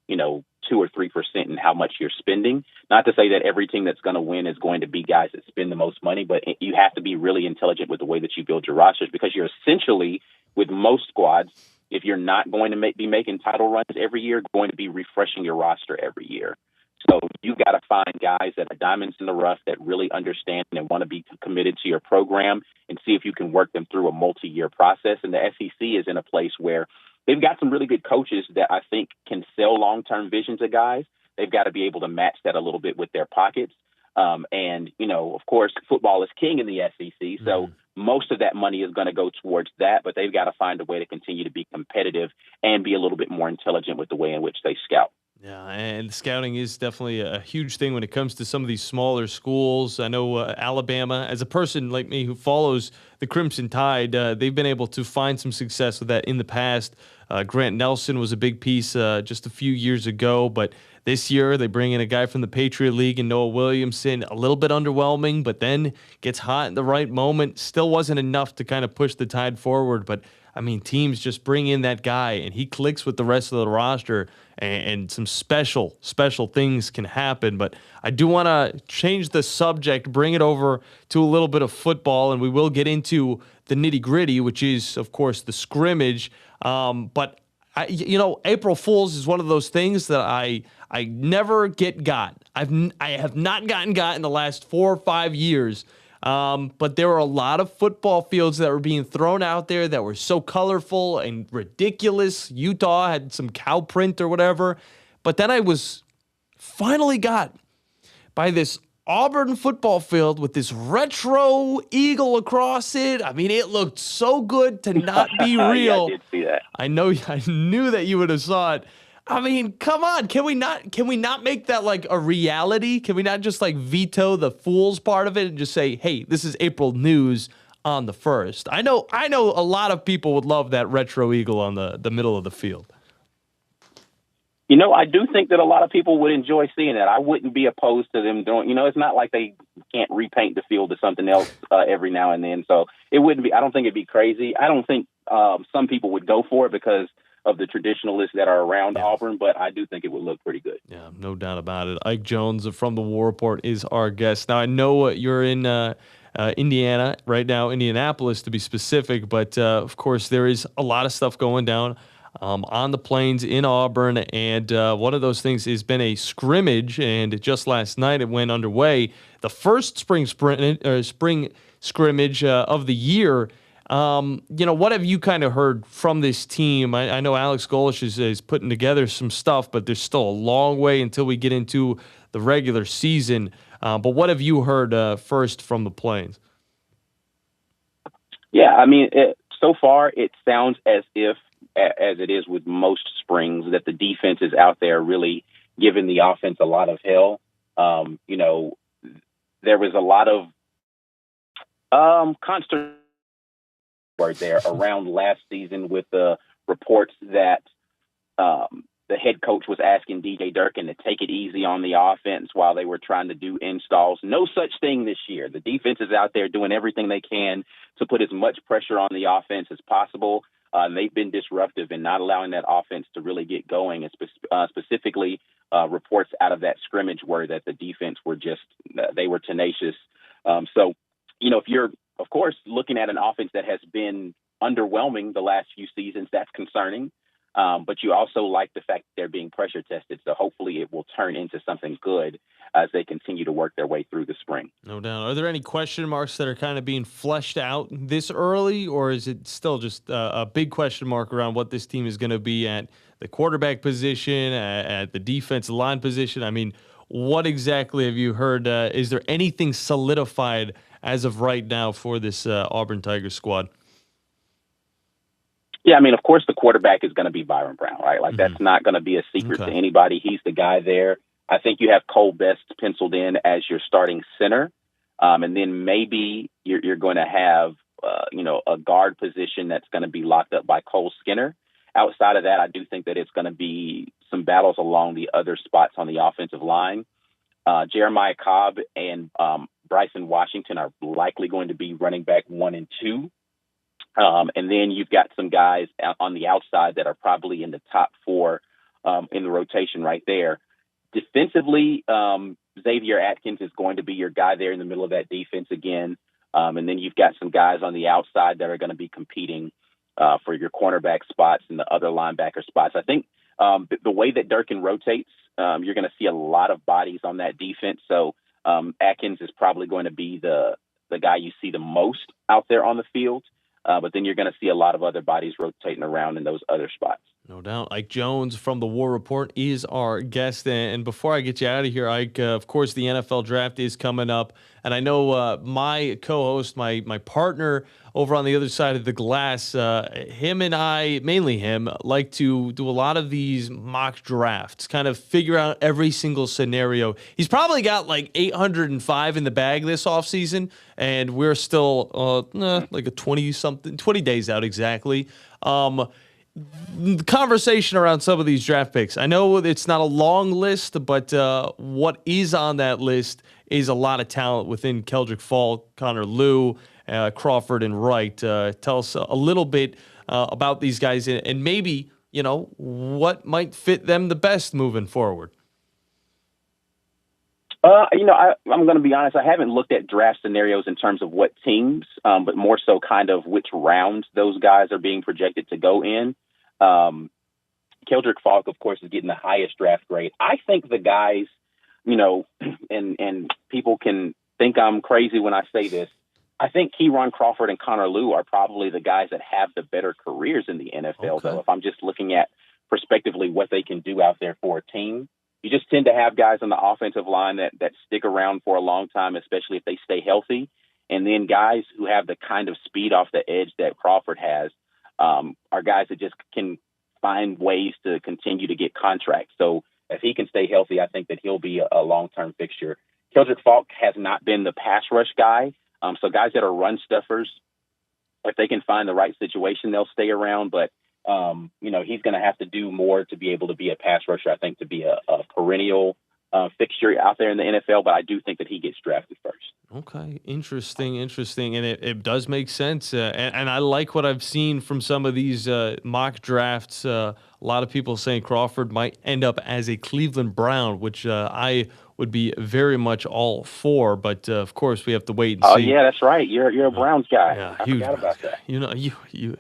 2 or 3% in how much you're spending. Not to say that every team that's going to win is going to be guys that spend the most money, but you have to be really intelligent with the way that you build your rosters, because you're essentially, with most squads, if you're not going to be making title runs every year, going to be refreshing your roster every year. So you got to find guys that are diamonds in the rough that really understand and want to be committed to your program, and see if you can work them through a multi-year process. And the SEC is in a place where they've got some really good coaches that I think can sell long-term vision to guys. They've got to be able to match that a little bit with their pockets. And, of course, football is king in the SEC. So most of that money is going to go towards that, but they've got to find a way to continue to be competitive and be a little bit more intelligent with the way in which they scout. Yeah, and scouting is definitely a huge thing when it comes to some of these smaller schools. I know Alabama, as a person like me who follows the Crimson Tide, they've been able to find some success with that in the past. Grant Nelson was a big piece just a few years ago, but this year they bring in a guy from the Patriot League and Noah Williamson, a little bit underwhelming, but then gets hot in the right moment. Still wasn't enough to kind of push the Tide forward, but I mean, teams just bring in that guy and he clicks with the rest of the roster, and some special things can happen. But I do want to change the subject, bring it over to a little bit of football, and we will get into the nitty-gritty, which is, of course, the scrimmage. But April Fools is one of those things that I never got. I have not gotten in the last 4 or 5 years. But there were a lot of football fields that were being thrown out there that were so colorful and ridiculous. Utah had some cow print or whatever. But then I was finally got by this Auburn football field with this retro eagle across it. I mean, it looked so good to not be real. Yeah, I did see that. I knew that you would have saw it. I mean, come on. Can we not make that like a reality? Can we not just like veto the Fools part of it and just say, hey, this is April news on the 1st? I know a lot of people would love that retro eagle on the middle of the field. I do think that a lot of people would enjoy seeing that. I wouldn't be opposed to them doing, it's not like they can't repaint the field to something else every now and then. So it wouldn't be, I don't think it'd be crazy. I don't think some people would go for it because of the traditionalists that are around Auburn, but I do think it would look pretty good. Yeah, no doubt about it. Ike Jones from the War Report is our guest. Now, I know you're in Indiana right now, Indianapolis to be specific, but of course there is a lot of stuff going down on the plains in Auburn, and one of those things has been a scrimmage, and just last night it went underway. The first spring scrimmage of the year. What have you kind of heard from this team? I know Alex Golish is putting together some stuff, but there's still a long way until we get into the regular season. But what have you heard first from the Plains? Yeah, I mean, so far it sounds as if, as it is with most springs, that the defense is out there really giving the offense a lot of hell. There was a lot of consternation there around last season with the reports that the head coach was asking DJ Durkin to take it easy on the offense while they were trying to do installs. No such thing this year. The defense is out there doing everything they can to put as much pressure on the offense as possible. They've been disruptive in not allowing that offense to really get going, and specifically reports out of that scrimmage were that the defense were they were tenacious. So, if you're, of course, looking at an offense that has been underwhelming the last few seasons, that's concerning. But you also like the fact that they're being pressure tested. So hopefully it will turn into something good as they continue to work their way through the spring. No doubt. Are there any question marks that are kind of being fleshed out this early, or is it still just a big question mark around what this team is going to be at the quarterback position, at the defensive line position? I mean, what exactly have you heard? Is there anything solidified as of right now for this Auburn Tigers squad? Yeah, I mean, of course, the quarterback is going to be Byron Brown, right? Like, that's not going to be a secret to anybody. He's the guy there. I think you have Cole Best penciled in as your starting center. And then maybe you're going to have, a guard position that's going to be locked up by Cole Skinner. Outside of that, I do think that it's going to be some battles along the other spots on the offensive line. Jeremiah Cobb and Bryson Washington are likely going to be running back 1 and 2. And then you've got some guys on the outside that are probably in the top 4 in the rotation right there. Defensively, Xavier Atkins is going to be your guy there in the middle of that defense again. And then you've got some guys on the outside that are going to be competing for your cornerback spots and the other linebacker spots. I think the way that Durkin rotates, you're going to see a lot of bodies on that defense. So Atkins is probably going to be the guy you see the most out there on the field. But then you're going to see a lot of other bodies rotating around in those other spots. No doubt. Ike Jones from the War Report is our guest. And before I get you out of here, Ike, of course, the NFL draft is coming up. And I know my co-host, my partner over on the other side of the glass, him and I, mainly him, like to do a lot of these mock drafts, kind of figure out every single scenario. He's probably got like 805 in the bag this offseason, and we're still like a 20 days out exactly. The conversation around some of these draft picks. I know it's not a long list, but what is on that list is a lot of talent within Keldrick Falk, Connor Lew, Crawford, and Wright. Tell us a little bit about these guys and maybe, what might fit them the best moving forward. I'm going to be honest. I haven't looked at draft scenarios in terms of what teams, but more so kind of which rounds those guys are being projected to go in. Keldrick Falk, of course, is getting the highest draft grade. I think the guys, and people can think I'm crazy when I say this. I think Keyron Crawford and Connor Lew are probably the guys that have the better careers in the NFL, though, if I'm just looking at prospectively what they can do out there for a team. You just tend to have guys on the offensive line that stick around for a long time, especially if they stay healthy. And then guys who have the kind of speed off the edge that Crawford has are guys that just can find ways to continue to get contracts. So if he can stay healthy, I think that he'll be a long-term fixture. Keldrick Falk has not been the pass rush guy. So guys that are run stuffers, if they can find the right situation, they'll stay around. But he's going to have to do more to be able to be a pass rusher, I think, to be a perennial fixture out there in the NFL. But I do think that he gets drafted first. Okay, interesting. And it does make sense. And I like what I've seen from some of these mock drafts. A lot of people saying Crawford might end up as a Cleveland Brown, which I would be very much all for, but of course we have to wait and see. Oh yeah, that's right. You're a Browns guy. Yeah, I forgot about that.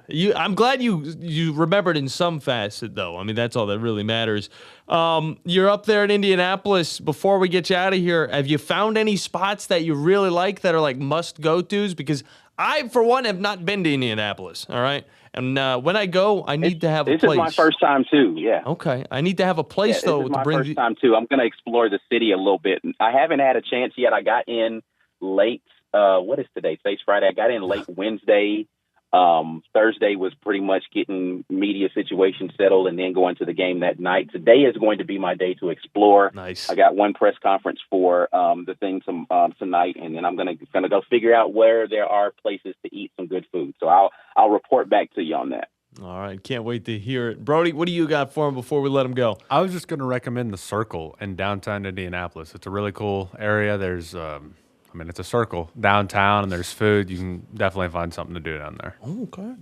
You. I'm glad you remembered in some facet though. I mean, that's all that really matters. You're up there in Indianapolis. Before we get you out of here, have you found any spots that you really like that are like must go tos? Because I, for one, have not been to Indianapolis. All right. And when I go, I need to have a place. This is my first time, too, yeah. Okay. I need to have a place, though. This is my first time, too. I'm going to explore the city a little bit. I haven't had a chance yet. I got in late. What is today? Today's Friday. I got in late Wednesday. Thursday was pretty much getting media situation settled and then going to the game that night. Today is going to be my day to explore. Nice. I got one press conference for the thing tonight, and then I'm gonna go figure out where there are places to eat some good food. So I'll report back to you on that. All right, can't wait to hear it. Brody, what do you got for him before we let him go? I was just going to recommend the Circle in downtown Indianapolis. It's a really cool area. There's it's a circle downtown, and there's food. You can definitely find something to do down there. Okay.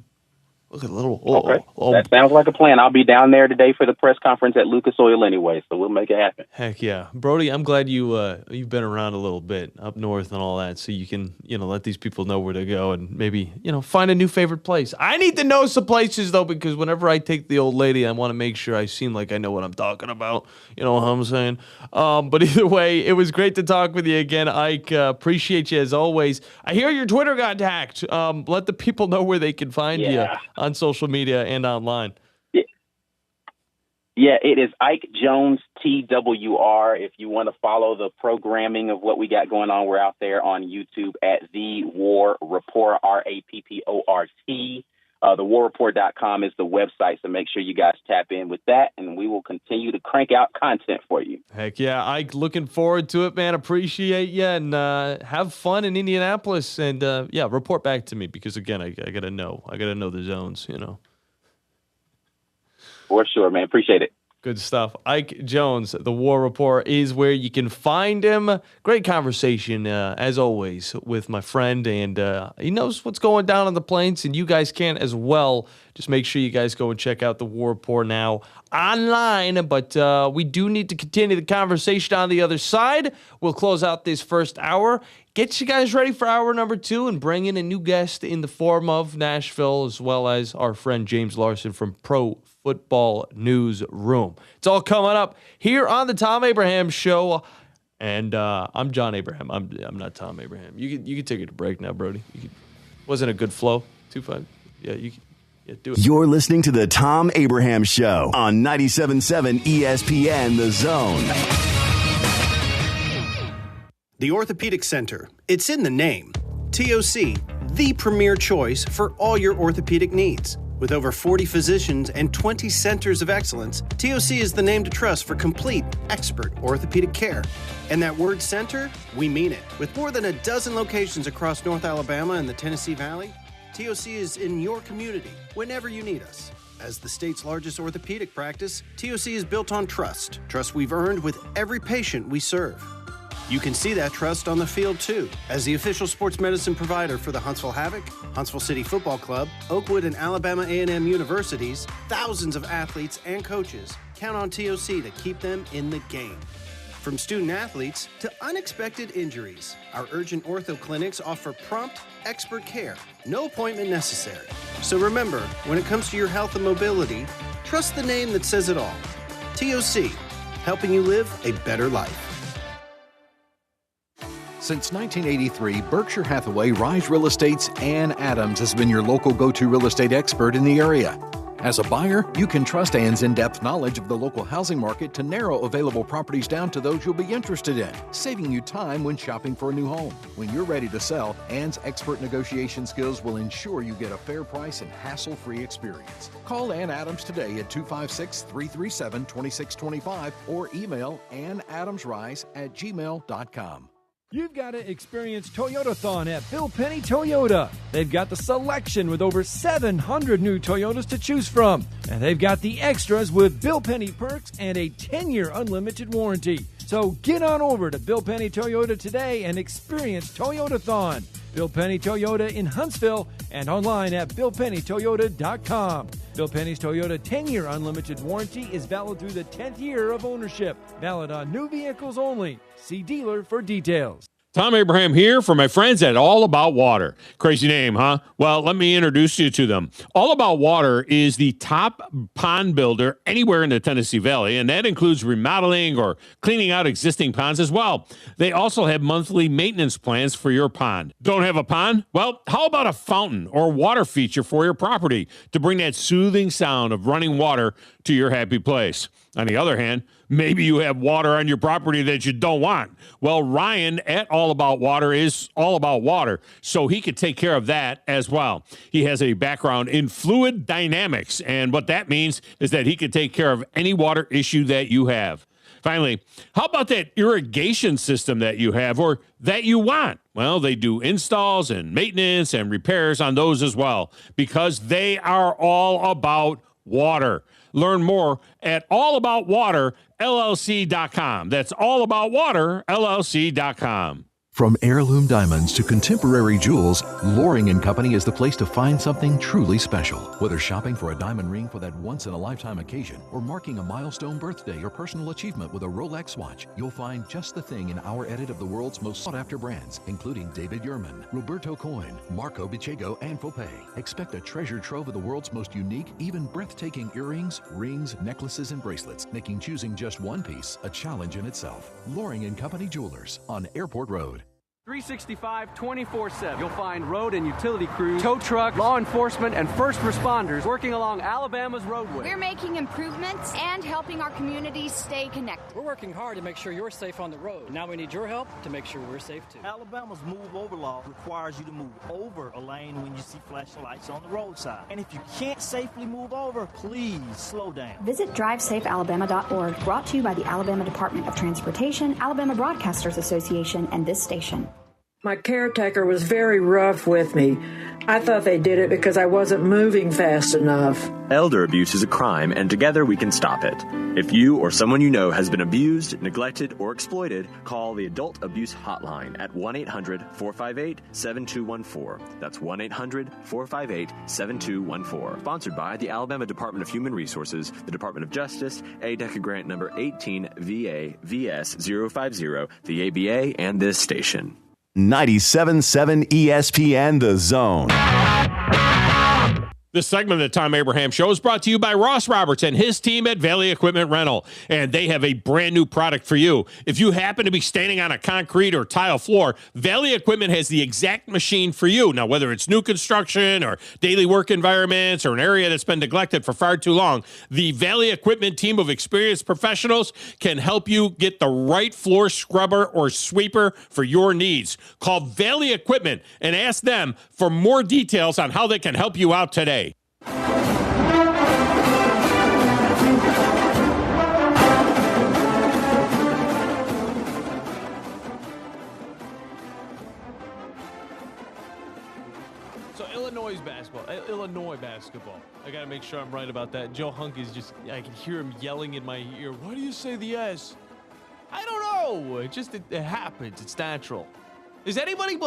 Look at a little. Okay. That sounds like a plan. I'll be down there today for the press conference at Lucas Oil anyway, so we'll make it happen. Heck yeah. Brody, I'm glad you've been around a little bit up north and all that, so you can, let these people know where to go and maybe, find a new favorite place. I need to know some places, though, because whenever I take the old lady, I want to make sure I seem like I know what I'm talking about. You know what I'm saying? But either way, it was great to talk with you again, Ike. Appreciate you as always. I hear your Twitter got hacked. Let the people know where they can find you on social media and online. Yeah, it is Ike Jones, TWR. If you want to follow the programming of what we got going on, we're out there on YouTube at The War Report, RAPPORT. thewarreport.com is the website, so make sure you guys tap in with that, and we will continue to crank out content for you. Heck yeah, Ike, looking forward to it, man. Appreciate you, and have fun in Indianapolis, and report back to me, because again, I gotta know the zones, For sure, man. Appreciate it. Good stuff. Ike Jones, The War Report, is where you can find him. Great conversation, as always, with my friend, and he knows what's going down on the plains, and you guys can as well. Just make sure you guys go and check out The War Report now online, but we do need to continue the conversation on the other side. We'll close out this first hour, get you guys ready for hour number 2, and bring in a new guest in the form of Nashville, as well as our friend James Larsen from Pro Football Newsroom. It's all coming up here on the Thom Abraham Show, and I'm John Abraham. I'm not Thom Abraham. You can take it to break now, Brody. Wasn't a good flow. 2-5. Yeah, do it. You're listening to the Thom Abraham Show on 97.7 ESPN The Zone. The Orthopedic Center. It's in the name. TOC, the premier choice for all your orthopedic needs. With over 40 physicians and 20 centers of excellence, TOC is the name to trust for complete, expert orthopedic care. And that word center, we mean it. With more than a dozen locations across North Alabama and the Tennessee Valley, TOC is in your community whenever you need us. As the state's largest orthopedic practice, TOC is built on trust. Trust we've earned with every patient we serve. You can see that trust on the field, too. As the official sports medicine provider for the Huntsville Havoc, Huntsville City Football Club, Oakwood and Alabama A&M universities, thousands of athletes and coaches count on TOC to keep them in the game. From student athletes to unexpected injuries, our urgent ortho clinics offer prompt, expert care. No appointment necessary. So remember, when it comes to your health and mobility, trust the name that says it all. TOC, helping you live a better life. Since 1983, Berkshire Hathaway Rise Real Estate's Ann Adams has been your local go-to real estate expert in the area. As a buyer, you can trust Ann's in-depth knowledge of the local housing market to narrow available properties down to those you'll be interested in, saving you time when shopping for a new home. When you're ready to sell, Ann's expert negotiation skills will ensure you get a fair price and hassle-free experience. Call Ann Adams today at 256-337-2625 or email annadamsrise@gmail.com. You've got to experience Toyotathon at Bill Penny Toyota. They've got the selection with over 700 new Toyotas to choose from. And they've got the extras with Bill Penny perks and a 10-year unlimited warranty. So get on over to Bill Penny Toyota today and experience Toyotathon. Bill Penny Toyota in Huntsville and online at BillPennyToyota.com. Bill Penny's Toyota 10-year unlimited warranty is valid through the 10th year of ownership. Valid on new vehicles only. See dealer for details. Thom Abraham here for my friends at All About Water. Crazy name, huh? Well, let me introduce you to them. All About Water is the top pond builder anywhere in the Tennessee Valley, and that includes remodeling or cleaning out existing ponds as well. They also have monthly maintenance plans for your pond. Don't have a pond? Well, how about a fountain or water feature for your property to bring that soothing sound of running water to your happy place? On the other hand, maybe you have water on your property that you don't want. Well, Ryan at All About Water is all about water, so he could take care of that as well. He has a background in fluid dynamics, and what that means is that he could take care of any water issue that you have. Finally, how about that irrigation system that you have or that you want? Well, they do installs and maintenance and repairs on those as well, because they are all about water. Learn more at allaboutwaterllc.com. That's allaboutwaterllc.com. From heirloom diamonds to contemporary jewels, Loring & Company is the place to find something truly special. Whether shopping for a diamond ring for that once-in-a-lifetime occasion or marking a milestone birthday or personal achievement with a Rolex watch, you'll find just the thing in our edit of the world's most sought-after brands, including David Yurman, Roberto Coin, Marco Bicego, and Fopay. Expect a treasure trove of the world's most unique, even breathtaking earrings, rings, necklaces, and bracelets, making choosing just one piece a challenge in itself. Loring & Company Jewelers on Airport Road. 365, 24/7. You'll find road and utility crews, tow truck, law enforcement, and first responders working along Alabama's roadway. We're making improvements and helping our communities stay connected. We're working hard to make sure you're safe on the road. Now we need your help to make sure we're safe too. Alabama's move over law requires you to move over a lane when you see flashing lights on the roadside. And if you can't safely move over, please slow down. Visit DriveSafeAlabama.org, brought to you by the Alabama Department of Transportation, Alabama Broadcasters Association, and this station. My caretaker was very rough with me. I thought they did it because I wasn't moving fast enough. Elder abuse is a crime, and together we can stop it. If you or someone you know has been abused, neglected, or exploited, call the Adult Abuse Hotline at 1-800-458-7214. That's 1-800-458-7214. Sponsored by the Alabama Department of Human Resources, the Department of Justice, ADECA grant number 18VA-VS050, the ABA, and this station. 97.7 ESPN The Zone. This segment of the Thom Abraham Show is brought to you by Ross Roberts and his team at Valley Equipment Rental, and they have a brand new product for you. If you happen to be standing on a concrete or tile floor, Valley Equipment has the exact machine for you. Now, whether it's new construction or daily work environments or an area that's been neglected for far too long, the Valley Equipment team of experienced professionals can help you get the right floor scrubber or sweeper for your needs. Call Valley Equipment and ask them for more details on how they can help you out today. So Illinois basketball. I got to make sure I'm right about that. Joe Hunk is just, I can hear him yelling in my ear. Why do you say the S? I don't know. It happens. It's natural. Is anybody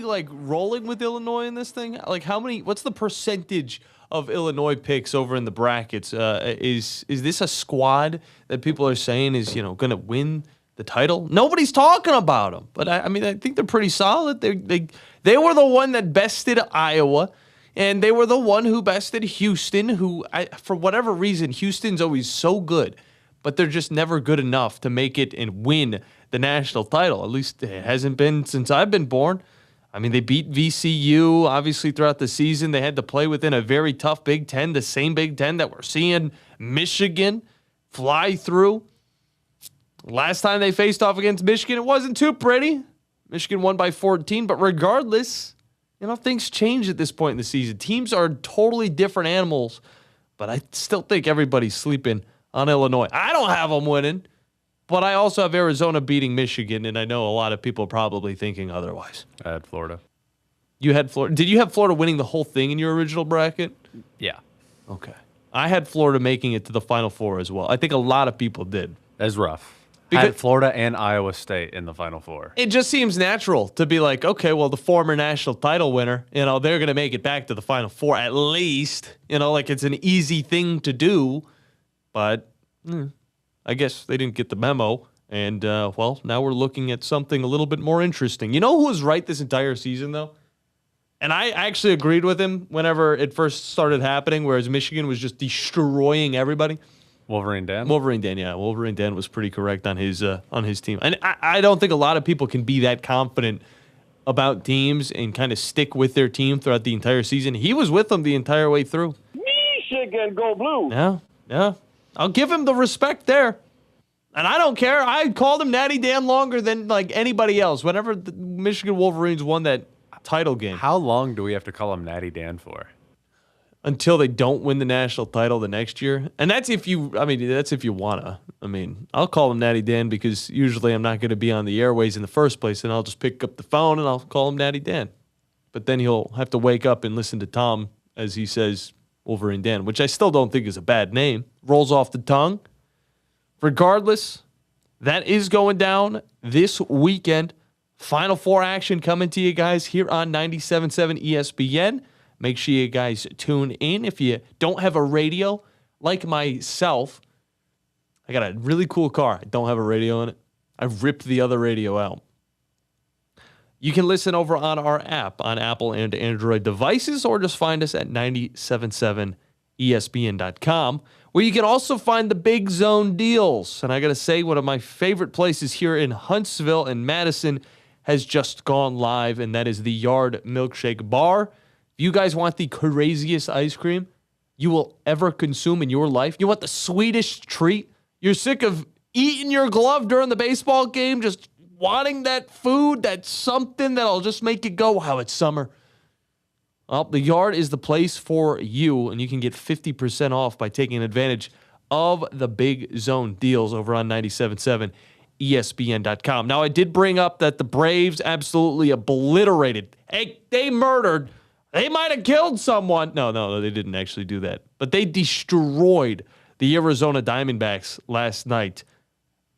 like rolling with Illinois in this thing? Like what's the percentage of Illinois picks over in the brackets? Is this a squad that people are saying is, going to win the title? Nobody's talking about them, but I think they're pretty solid. They were the one that bested Iowa, and they were the one who bested Houston, who, for whatever reason, Houston's always so good, but they're just never good enough to make it and win the national title. At least it hasn't been since I've been born. I mean, they beat VCU, obviously, throughout the season. They had to play within a very tough Big Ten, the same Big Ten that we're seeing Michigan fly through. Last time they faced off against Michigan, it wasn't too pretty. Michigan won by 14, but regardless, things change at this point in the season. Teams are totally different animals, but I still think everybody's sleeping on Illinois. I don't have them winning, but I also have Arizona beating Michigan, and I know a lot of people are probably thinking otherwise. I had Florida. You had Florida. Did you have Florida winning the whole thing in your original bracket? Yeah. Okay. I had Florida making it to the Final Four as well. I think a lot of people did. That's rough. I had Florida and Iowa State in the Final Four. It just seems natural to be like, okay, well, the former national title winner, they're going to make it back to the Final Four at least. Like it's an easy thing to do. But I guess they didn't get the memo. And, now we're looking at something a little bit more interesting. You know who was right this entire season, though? And I actually agreed with him whenever it first started happening, whereas Michigan was just destroying everybody. Wolverine Dan? Wolverine Dan, yeah. Wolverine Dan was pretty correct on his team. And I don't think a lot of people can be that confident about teams and kind of stick with their team throughout the entire season. He was with them the entire way through. Michigan, go blue. Yeah. I'll give him the respect there. And I don't care. I called him Natty Dan longer than anybody else. Whenever the Michigan Wolverines won that title game. How long do we have to call him Natty Dan for? Until they don't win the national title the next year. And that's if you wanna. I'll call him Natty Dan because usually I'm not going to be on the airways in the first place, and I'll just pick up the phone and I'll call him Natty Dan. But then he'll have to wake up and listen to Thom as he says Wolverine Dan, which I still don't think is a bad name. Rolls off the tongue. Regardless, that is going down this weekend. Final Four action coming to you guys here on 97.7 ESPN. Make sure you guys tune in. If you don't have a radio, like myself, I got a really cool car. I don't have a radio in it. I ripped the other radio out. You can listen over on our app on Apple and Android devices, or just find us at 977ESPN.com, where you can also find the Big Zone deals. And I got to say, one of my favorite places here in Huntsville and Madison has just gone live, and that is the Yard Milkshake Bar. If you guys want the craziest ice cream you will ever consume in your life, you want the sweetest treat, you're sick of eating your glove during the baseball game, just wanting that food, that's something that'll just make you go, wow, it's summer. Well, the Yard is the place for you, and you can get 50% off by taking advantage of the Big Zone deals over on 97.7 ESPN.com. Now, I did bring up that the Braves absolutely obliterated. Hey, they murdered. They might have killed someone. No, they didn't actually do that. But they destroyed the Arizona Diamondbacks last night.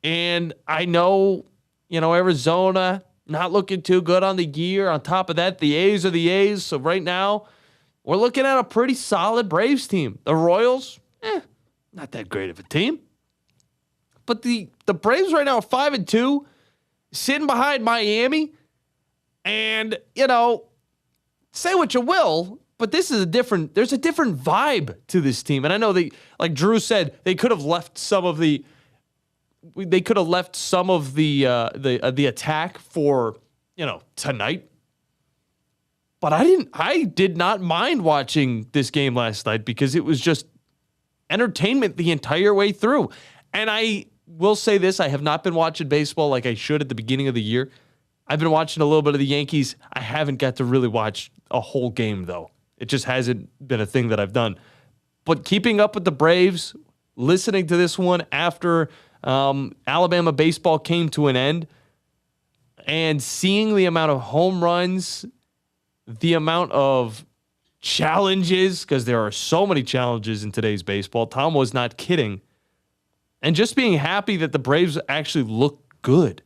And I know, Arizona not looking too good on the year. On top of that, the A's are the A's. So right now, we're looking at a pretty solid Braves team. The Royals, not that great of a team. But the Braves right now are 5-2, sitting behind Miami. And, say what you will, but there's a different vibe to this team. And I know like Drew said, they could have left some of the attack for, tonight. But I did not mind watching this game last night because it was just entertainment the entire way through. And I will say this, I have not been watching baseball like I should at the beginning of the year. I've been watching a little bit of the Yankees. I haven't got to really watch a whole game, though. It just hasn't been a thing that I've done. But keeping up with the Braves, listening to this one after Alabama baseball came to an end, and seeing the amount of home runs, the amount of challenges, because there are so many challenges in today's baseball. Thom was not kidding. And just being happy that the Braves actually look good.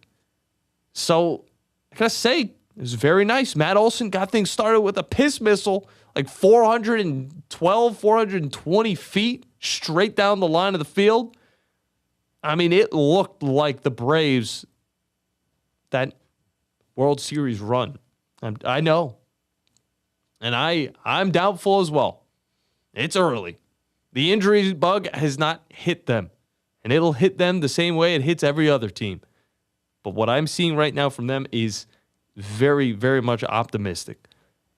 So, I gotta say, it was very nice. Matt Olson got things started with a piss missile, like 420 feet straight down the line of the field. I mean, it looked like the Braves, that World Series run. I know. And I'm doubtful as well. It's early. The injury bug has not hit them. And it'll hit them the same way it hits every other team. But what I'm seeing right now from them is very, very much optimistic.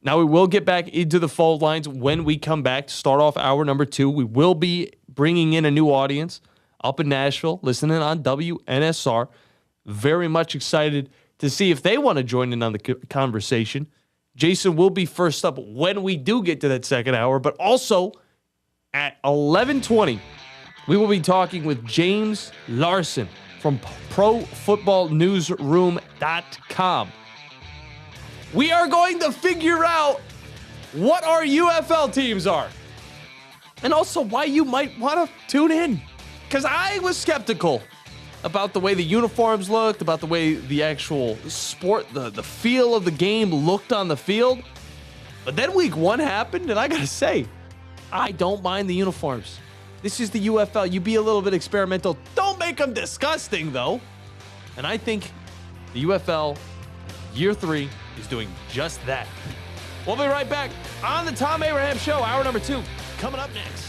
Now, we will get back into the phone lines when we come back to start off hour number 2. We will be bringing in a new audience up in Nashville, listening on WNSR. Very much excited to see if they want to join in on the conversation. Jason will be first up when we do get to that second hour, but also at 11:20, we will be talking with James Larsen from ProFootballNewsroom.com. We are going to figure out what our UFL teams are. And also why you might want to tune in. Because I was skeptical about the way the uniforms looked, about the way the actual sport, the feel of the game looked on the field. But then week 1 happened, and I got to say, I don't mind the uniforms. This is the UFL. You be a little bit experimental. Don't make them disgusting, though. And I think the UFL Year 3 is doing just that. We'll be right back on the Thom Abraham Show, hour number 2, coming up next.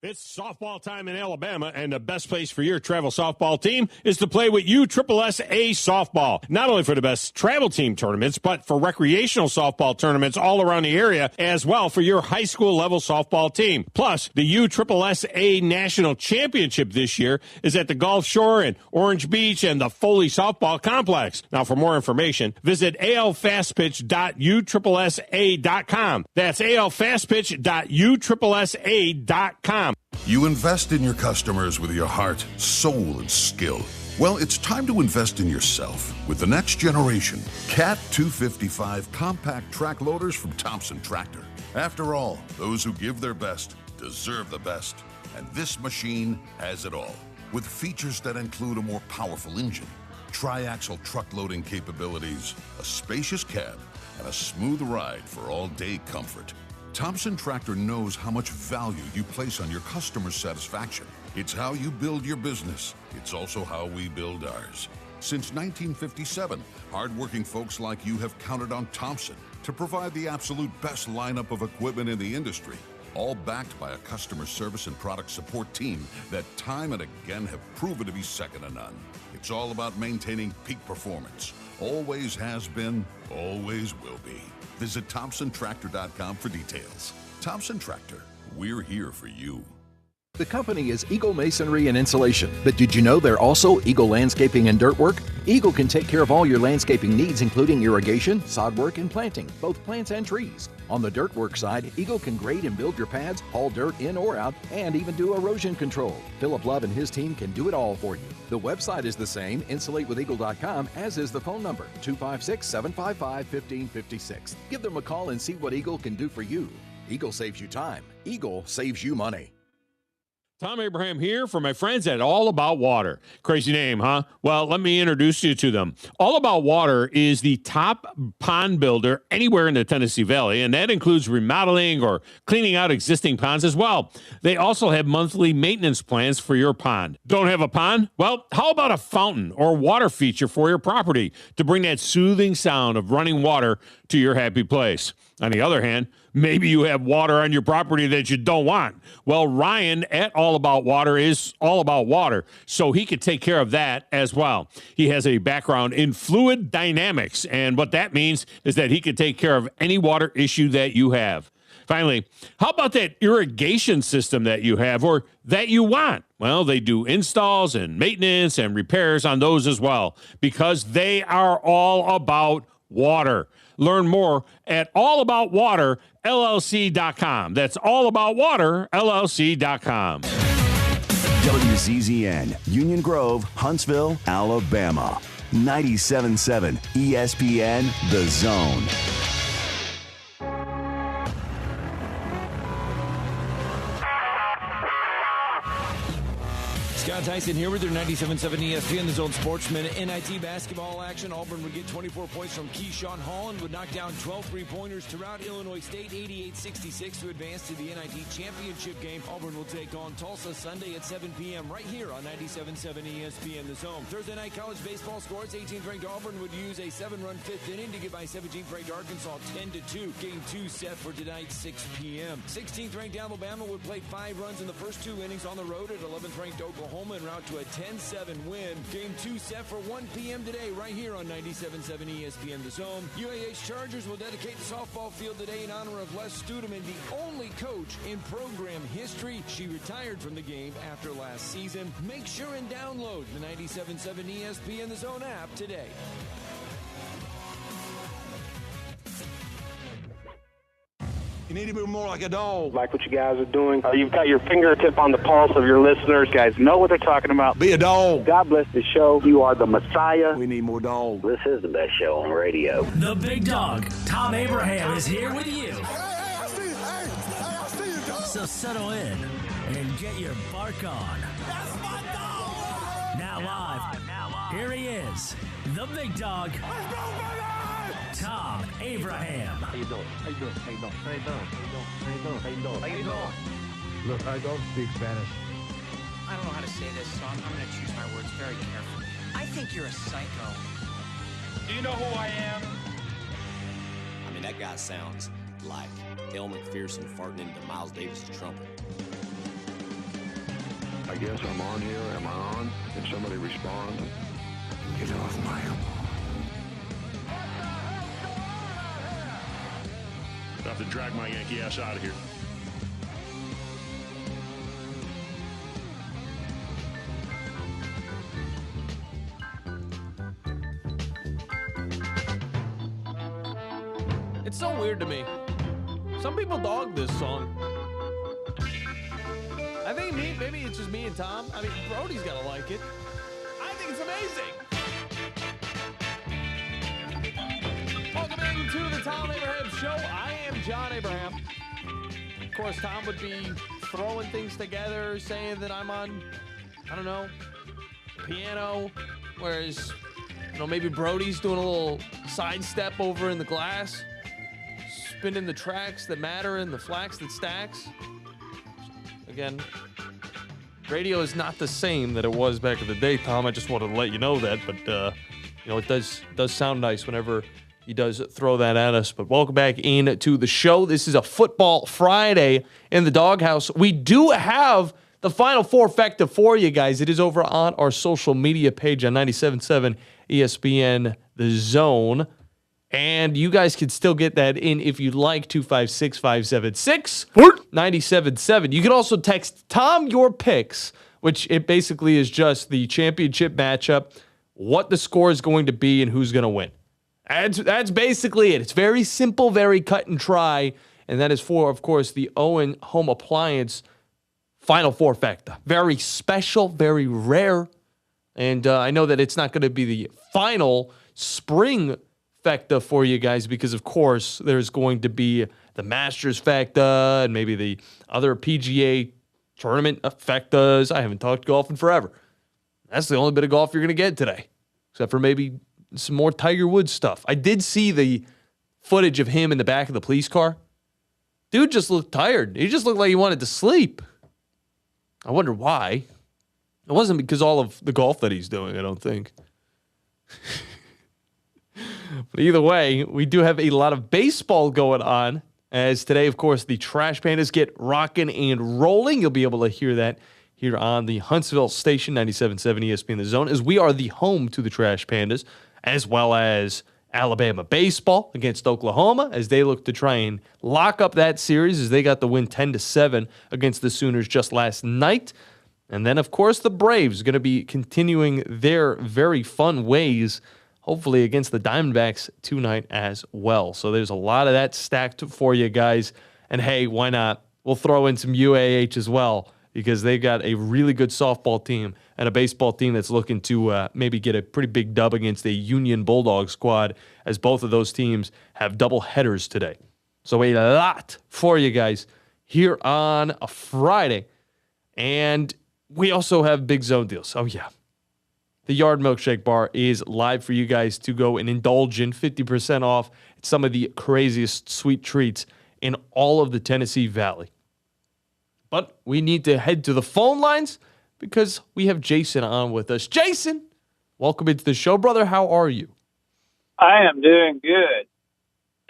It's softball time in Alabama, and the best place for your travel softball team is to play with USSSA Softball. Not only for the best travel team tournaments, but for recreational softball tournaments all around the area, as well for your high school level softball team. Plus, the USSSA National Championship this year is at the Gulf Shore and Orange Beach and the Foley Softball Complex. Now, for more information, visit alfastpitch.usssa.com. That's alfastpitch.usssa.com. You invest in your customers with your heart, soul, and skill. Well, it's time to invest in yourself with the next generation Cat 255 compact track loaders from Thompson Tractor. After all, those who give their best deserve the best. And this machine has it all. With features that include a more powerful engine, tri-axle truck loading capabilities, a spacious cab, and a smooth ride for all-day comfort. Thompson Tractor knows how much value you place on your customer satisfaction. It's how you build your business. It's also how we build ours. Since 1957, hardworking folks like you have counted on Thompson to provide the absolute best lineup of equipment in the industry, all backed by a customer service and product support team that time and again have proven to be second to none. It's all about maintaining peak performance. Always has been, always will be. Visit ThompsonTractor.com for details. Thompson Tractor, we're here for you. The company is Eagle Masonry and Insulation, but did you know they're also Eagle Landscaping and Dirt Work? Eagle can take care of all your landscaping needs, including irrigation, sod work, and planting, both plants and trees. On the dirt work side, Eagle can grade and build your pads, haul dirt in or out, and even do erosion control. Philip Love and his team can do it all for you. The website is the same, insulatewitheagle.com, as is the phone number, 256-755-1556. Give them a call and see what Eagle can do for you. Eagle saves you time. Eagle saves you money. Thom Abraham here for my friends at All About Water. Crazy name, huh? Well, let me introduce you to them. All About Water is the top pond builder anywhere in the Tennessee Valley, and that includes remodeling or cleaning out existing ponds as well. They also have monthly maintenance plans for your pond. Don't have a pond? Well, how about a fountain or water feature for your property to bring that soothing sound of running water to your happy place? On the other hand, maybe you have water on your property that you don't want. Well, Ryan at All About Water is all about water, so he could take care of that as well. He has a background in fluid dynamics, and what that means is that he could take care of any water issue that you have. Finally, how about that irrigation system that you have or that you want? Well, they do installs and maintenance and repairs on those as well, because they are all about water. Learn more at allaboutwaterllc.com. That's allaboutwaterllc.com. WZZN, Union Grove, Huntsville, Alabama. 97.7 ESPN, The Zone. Scott Tyson here with your 97.7 ESPN, The Zone Sportsman. NIT basketball action. Auburn would get 24 points from Keyshawn Hall and would knock down 12 three-pointers throughout Illinois State, 88-66 to advance to the NIT championship game. Auburn will take on Tulsa Sunday at 7 p.m. right here on 97.7 ESPN, The Zone. Thursday night college baseball scores. 18th-ranked Auburn would use a 7-run fifth inning to get by 17th-ranked Arkansas 10-2. Game 2 set for tonight, 6 p.m. 16th-ranked Alabama would play 5 runs in the first 2 innings on the road at 11th-ranked Oklahoma en route to a 10-7 win. Game 2 set for 1 p.m. today right here on 97.7 ESPN, The Zone. UAH Chargers will dedicate the softball field today in honor of Les Studeman, the only coach in program history. She retired from the game after last season. Make sure and download the 97.7 ESPN, The Zone app today. You need to be more like a dog. Like what you guys are doing. You've got your fingertip on the pulse of your listeners. You guys know what they're talking about. Be a dog. God bless the show. You are the Messiah. We need more dogs. This is the best show on radio. The big dog, Thom Abraham, is here with you. So settle in and get your bark on. That's my dog! Now live, here he is, the big dog, Thom Abraham. How you doing? How you doing? How you doing? How you doing? How you doing? How you doing? How you doing? Look, I don't speak Spanish. I don't know how to say this, so I'm going to choose my words very carefully. I think you're a psycho. Do you know who I am? I mean, that guy sounds like El McPherson farting into Miles Davis' trumpet. I guess I'm on here. Am I on? Can somebody respond? Get off my lawn. I have to drag my Yankee ass out of here. It's so weird to me. Some people dog this song. I think maybe it's just me and Tom. I mean, Brody's gotta like it. I think it's amazing. Welcome into the Thom Abraham Show. I am John Abraham. Of course, Tom would be throwing things together, saying that I'm on, I don't know, piano, whereas, maybe Brody's doing a little sidestep over in the glass, spinning the tracks that matter and the flax that stacks. Again, Radio is not the same that it was back in the day, Tom. I just wanted to let you know that. But, it does sound nice whenever he does throw that at us. But welcome back into the show. This is a Football Friday in the Doghouse. We do have the Final Four factor for you guys. It is over on our social media page on 97.7 ESPN The Zone. And you guys can still get that in if you'd like, 256-576 97.7. You can also text Tom your picks, which it basically is just the championship matchup, what the score is going to be, and who's going to win. That's basically it. It's very simple, very cut and dry. And that is for, of course, the Owen Home Appliance Final Four factor. Very special, very rare. And I know that it's not going to be the final spring factor for you guys because, of course, there's going to be the Masters factor and maybe the other PGA tournament factors. I haven't talked golf in forever. That's the only bit of golf you're going to get today, except for maybe some more Tiger Woods stuff. I did see the footage of him in the back of the police car. Dude just looked tired. He just looked like he wanted to sleep. I wonder why. It wasn't because all of the golf that he's doing, I don't think. But either way, we do have a lot of baseball going on, as today, of course, the Trash Pandas get rocking and rolling. You'll be able to hear that here on the Huntsville station, 97.7 ESPN The Zone, as we are the home to the Trash Pandas, as well as Alabama baseball against Oklahoma, as they look to try and lock up that series, as they got the win 10-7 against the Sooners just last night. And then, of course, the Braves are going to be continuing their very fun ways, hopefully against the Diamondbacks tonight as well. So there's a lot of that stacked for you guys. And hey, why not? We'll throw in some UAH as well, because they've got a really good softball team and a baseball team that's looking to maybe get a pretty big dub against a Union Bulldog squad, as both of those teams have double headers today. So a lot for you guys here on a Friday. And we also have big zone deals. Oh, yeah. The Yard Milkshake Bar is live for you guys to go and indulge in. 50% off some of the craziest sweet treats in all of the Tennessee Valley. But we need to head to the phone lines because we have Jason on with us. Jason, welcome into the show, brother. How are you? I am doing good.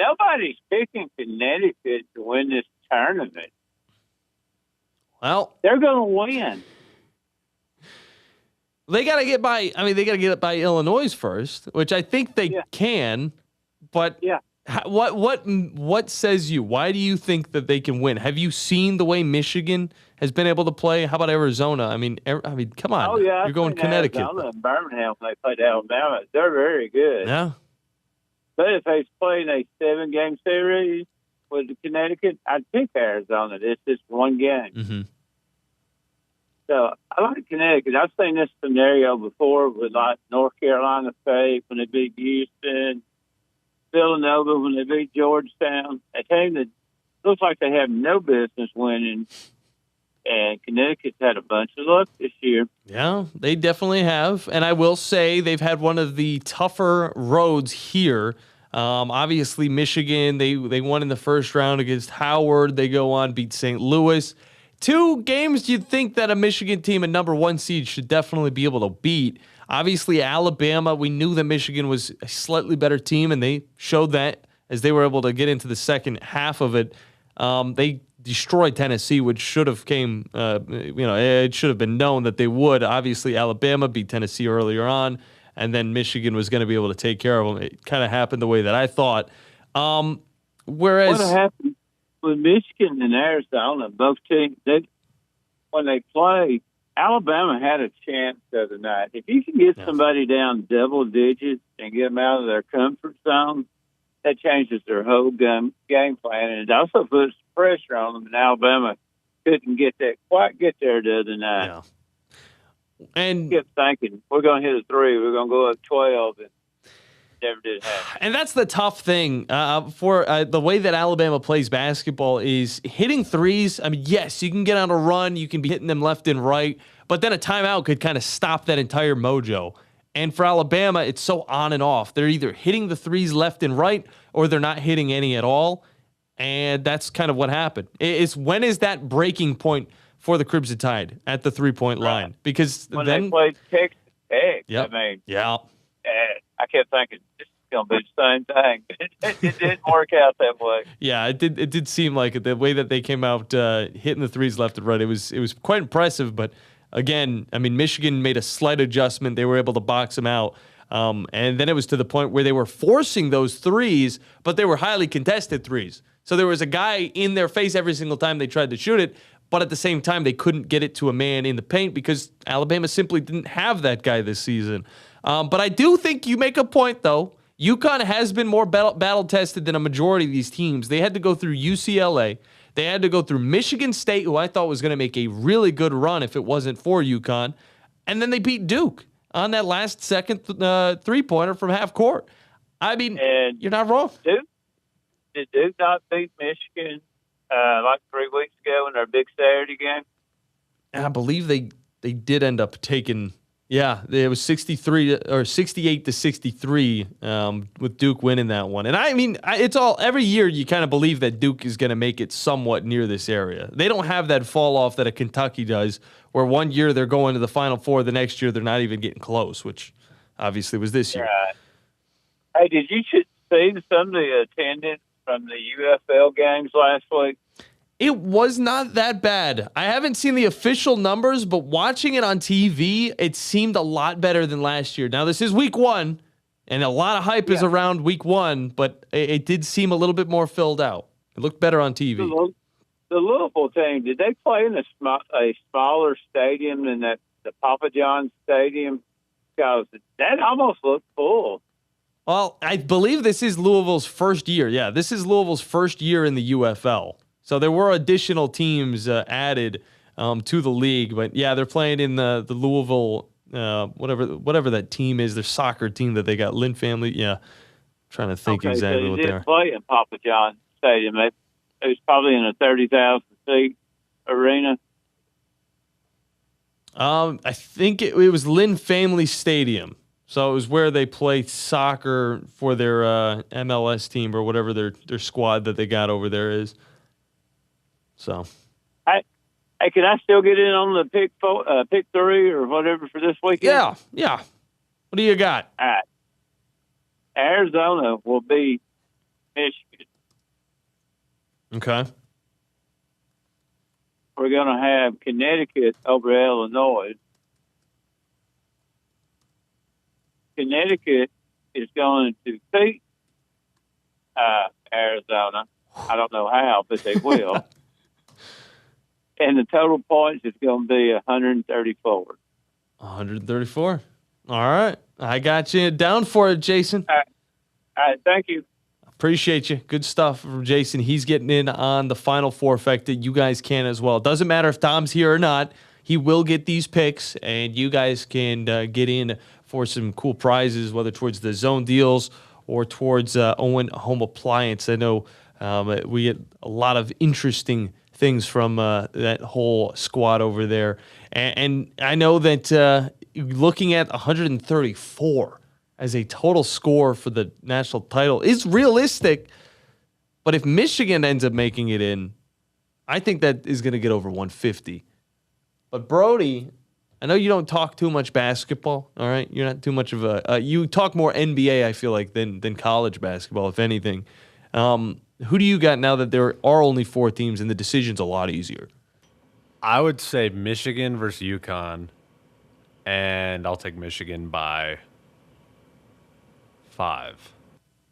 Nobody's picking Connecticut to win this tournament. Well, they're going to win. They got to get by. I mean, they got to get it by Illinois first, which I think they can. But what says you? Why do you think that they can win? Have you seen the way Michigan has been able to play? How about Arizona? I mean, come on. Oh yeah, you're going Connecticut. Arizona and Birmingham, they played Alabama. They're very good. Yeah. But if they play in a 7-game series with Connecticut, I'd pick Arizona. It's just one game. Mm-hmm. So I like Connecticut. I've seen this scenario before with like North Carolina State when they beat Houston, Villanova when they beat Georgetown. A team that looks like they have no business winning, and Connecticut's had a bunch of luck this year. Yeah, they definitely have. And I will say they've had one of the tougher roads here. Obviously, Michigan, they won in the first round against Howard. They go on, beat St. Louis. 2 games you'd think that a Michigan team at number 1 seed should definitely be able to beat. Obviously, Alabama, we knew that Michigan was a slightly better team, and they showed that as they were able to get into the second half of it. They destroyed Tennessee, which should have it should have been known that they would. Obviously, Alabama beat Tennessee earlier on, and then Michigan was going to be able to take care of them. It kind of happened the way that I thought. Whereas what happened with Michigan and Arizona, both teams, when they play, Alabama had a chance the other night. If you can get somebody down double digits and get them out of their comfort zone, that changes their whole game plan, and it also puts pressure on them. And Alabama couldn't quite get there the other night. Yeah. And kept thinking we're going to hit a 3, we're going to go up 12, and never did happen. And that's the tough thing for the way that Alabama plays basketball is hitting threes. I mean, yes, you can get on a run, you can be hitting them left and right, but then a timeout could kind of stop that entire mojo. And for Alabama, it's so on and off. They're either hitting the threes left and right, or they're not hitting any at all. And that's kind of what happened. It's when is that breaking point for the Crimson Tide at the 3-point line because when then they played Texas Tech, Yep. I mean, yeah. I kept thinking this is going to be the same thing. It didn't work out that way. Yeah, it did seem like it. The way that they came out hitting the threes left and right, it was quite impressive. But again, I mean, Michigan made a slight adjustment. They were able to box them out. And then it was to the point where they were forcing those threes, but they were highly contested threes. So there was a guy in their face every single time they tried to shoot it, but at the same time, they couldn't get it to a man in the paint because Alabama simply didn't have that guy this season. But I do think you make a point, though. UConn has been more battle-tested than a majority of these teams. They had to go through UCLA. They had to go through Michigan State, who I thought was going to make a really good run if it wasn't for UConn. And then they beat Duke on that last second three-pointer from half court. I mean, you're not wrong. Did Duke not beat Michigan like 3 weeks ago in their big Saturday game? And I believe they did end up taking, it was 68 to 63 with Duke winning that one. And I mean, it's all every year you kind of believe that Duke is going to make it somewhat near this area. They don't have that fall off that a Kentucky does, where one year they're going to the Final Four, the next year they're not even getting close, which obviously was this year. Right. Hey, did you see some of the attendance from the UFL games last week? It was not that bad. I haven't seen the official numbers, but watching it on TV, it seemed a lot better than last year. Now, this is week 1, and a lot of hype is around week 1, but it did seem a little bit more filled out. It looked better on TV. The Louisville team, did they play in a smaller stadium than the Papa John's Stadium? Because that almost looked full. Well, I believe this is Louisville's first year. Yeah, this is Louisville's first year in the UFL. So there were additional teams added to the league. But, yeah, they're playing in the Louisville, whatever that team is, their soccer team that they got, Lynn family. Yeah, I'm trying to think exactly what they are. They did play in Papa John's Stadium. It was probably in a 30,000-seat arena. I think it was Lynn Family Stadium. So it was where they play soccer for their MLS team or whatever their squad that they got over there is. So, hey, can I still get in on the pick 3 or whatever for this weekend? Yeah. What do you got? All right. Arizona will be Michigan. Okay. We're going to have Connecticut over Illinois. Connecticut is going to beat Arizona. I don't know how, but they will. And the total points is going to be 134. 134. All right. I got you down for it, Jason. All right. Thank you. Appreciate you. Good stuff from Jason. He's getting in on the Final Four effect. You guys can as well. Doesn't matter if Tom's here or not. He will get these picks, and you guys can get in for some cool prizes, whether towards the zone deals or towards Owen Home Appliance. I know we get a lot of interesting things from that whole squad over there. And I know that looking at 134 as a total score for the national title is realistic. But if Michigan ends up making it in, I think that is going to get over 150. But Brody, I know you don't talk too much basketball, all right? You're not too much of you talk more NBA, I feel like, than college basketball, if anything. Who do you got now that there are only 4 teams and the decision's a lot easier? I would say Michigan versus UConn, and I'll take Michigan by 5.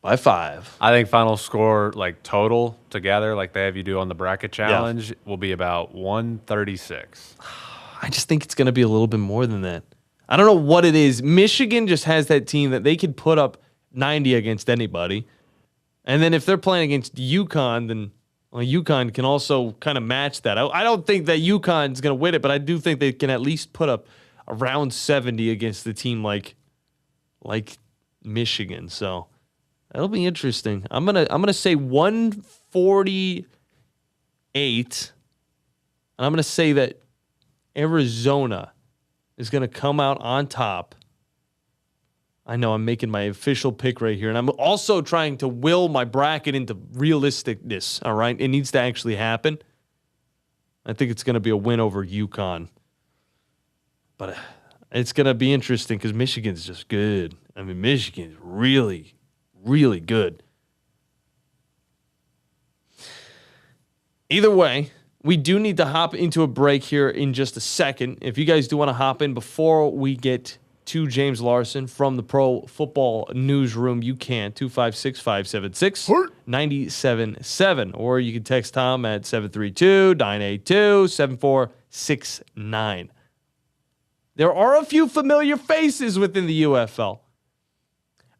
By 5. I think final score, like total together, like they have you do on the bracket challenge, will be about 136. I just think it's going to be a little bit more than that. I don't know what it is. Michigan just has that team that they could put up 90 against anybody. And then if they're playing against UConn, then UConn can also kind of match that. I don't think that UConn's going to win it, but I do think they can at least put up around 70 against the team like Michigan. So that'll be interesting. I'm gonna say 148, and I'm gonna say that Arizona is gonna come out on top. I know I'm making my official pick right here, and I'm also trying to will my bracket into realisticness, all right? It needs to actually happen. I think it's going to be a win over UConn. But it's going to be interesting because Michigan's just good. I mean, Michigan's really, really good. Either way, we do need to hop into a break here in just a second. If you guys do want to hop in before we get to James Larsen from the Pro Football Newsroom, you can. 256-576-9777. Or you can text Thom at 732-982-7469. There are a few familiar faces within the UFL.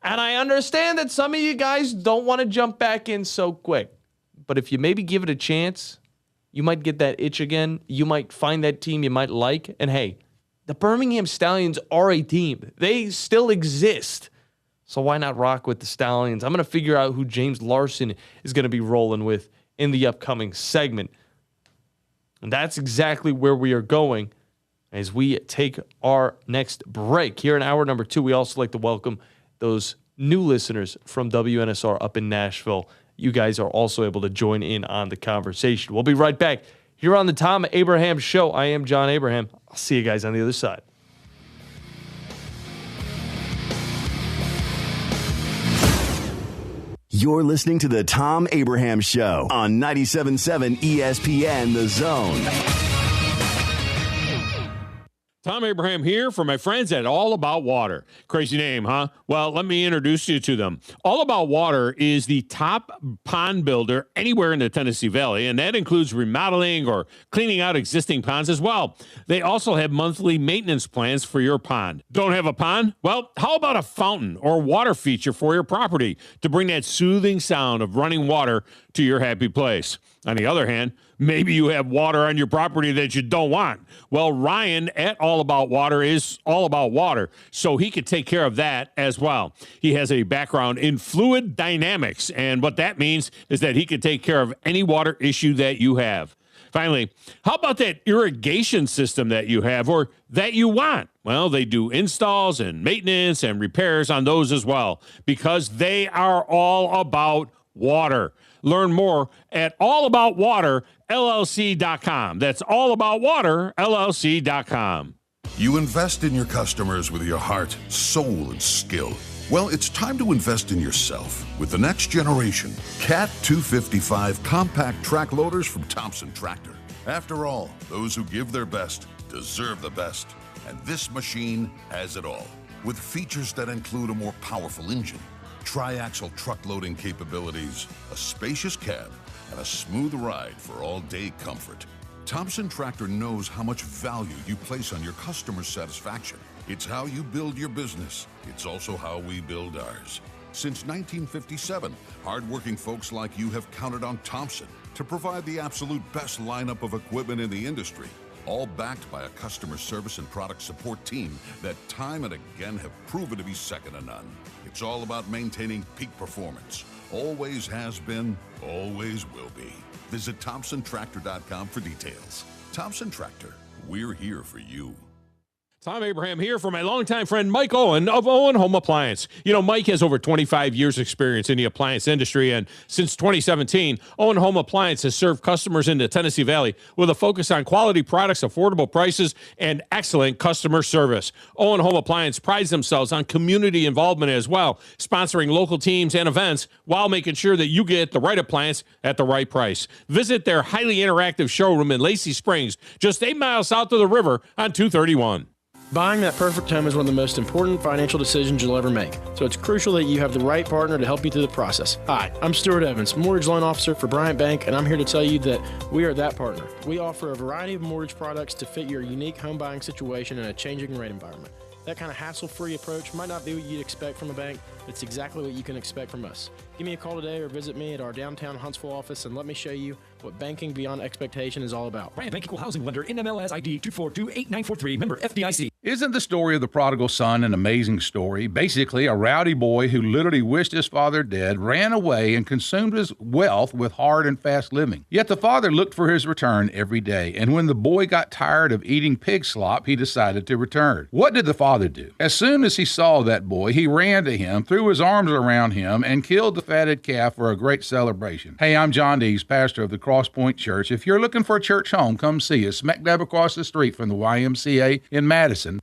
And I understand that some of you guys don't want to jump back in so quick. But if you maybe give it a chance, you might get that itch again. You might find that team you might like. And hey, the Birmingham Stallions are a team. They still exist. So why not rock with the Stallions? I'm going to figure out who James Larsen is going to be rolling with in the upcoming segment. And that's exactly where we are going as we take our next break. Here in hour number 2, we also like to welcome those new listeners from WNSR up in Nashville. You guys are also able to join in on the conversation. We'll be right back here on the Thom Abraham Show. I am John Abraham. I'll see you guys on the other side. You're listening to the Thom Abraham Show on 97.7 ESPN The Zone. Thom Abraham here for my friends at All About Water. Crazy name, huh? Well, let me introduce you to them. All About Water is the top pond builder anywhere in the Tennessee Valley, and that includes remodeling or cleaning out existing ponds as well. They also have monthly maintenance plans for your pond. Don't have a pond? Well, how about a fountain or water feature for your property to bring that soothing sound of running water to your happy place? On the other hand, maybe you have water on your property that you don't want. Well, Ryan at All About Water is all about water, so he could take care of that as well. He has a background in fluid dynamics, and what that means is that he can take care of any water issue that you have. Finally, how about that irrigation system that you have or that you want? Well, they do installs and maintenance and repairs on those as well because they are all about water. Learn more at allaboutwaterllc.com. That's allaboutwaterllc.com. You invest in your customers with your heart, soul, and skill. Well, it's time to invest in yourself with the next generation Cat 255 compact track loaders from Thompson Tractor. After all, those who give their best deserve the best. And this machine has it all. With features that include a more powerful engine, tri-axle truck loading capabilities, a spacious cab, and a smooth ride for all-day comfort. Thompson Tractor knows how much value you place on your customer satisfaction. It's how you build your business. It's also how we build ours. Since 1957, hardworking folks like you have counted on Thompson to provide the absolute best lineup of equipment in the industry, all backed by a customer service and product support team that time and again have proven to be second to none. It's all about maintaining peak performance. Always has been, always will be. Visit ThompsonTractor.com for details. Thompson Tractor, we're here for you. Thom Abraham here for my longtime friend Mike Owen of Owen Home Appliance. You know, Mike has over 25 years experience in the appliance industry, and since 2017, Owen Home Appliance has served customers in the Tennessee Valley with a focus on quality products, affordable prices, and excellent customer service. Owen Home Appliance prides themselves on community involvement as well, sponsoring local teams and events while making sure that you get the right appliance at the right price. Visit their highly interactive showroom in Lacey Springs, just 8 miles south of the river on 231. Buying that perfect home is one of the most important financial decisions you'll ever make, so it's crucial that you have the right partner to help you through the process. Hi, I'm Stuart Evans, mortgage loan officer for Bryant Bank, and I'm here to tell you that we are that partner. We offer a variety of mortgage products to fit your unique home buying situation in a changing rate environment. That kind of hassle-free approach might not be what you'd expect from a bank, but it's exactly what you can expect from us. Give me a call today or visit me at our downtown Huntsville office and let me show you what banking beyond expectation is all about. Bryant Bank Equal Housing Lender, NMLS ID 2428943, member FDIC. Isn't the story of the prodigal son an amazing story? Basically, a rowdy boy who literally wished his father dead ran away and consumed his wealth with hard and fast living. Yet the father looked for his return every day, and when the boy got tired of eating pig slop, he decided to return. What did the father do? As soon as he saw that boy, he ran to him, threw his arms around him, and killed the fatted calf for a great celebration. Hey, I'm John Dees, pastor of the Cross Point Church. If you're looking for a church home, come see us, smack dab across the street from the YMCA in Madison.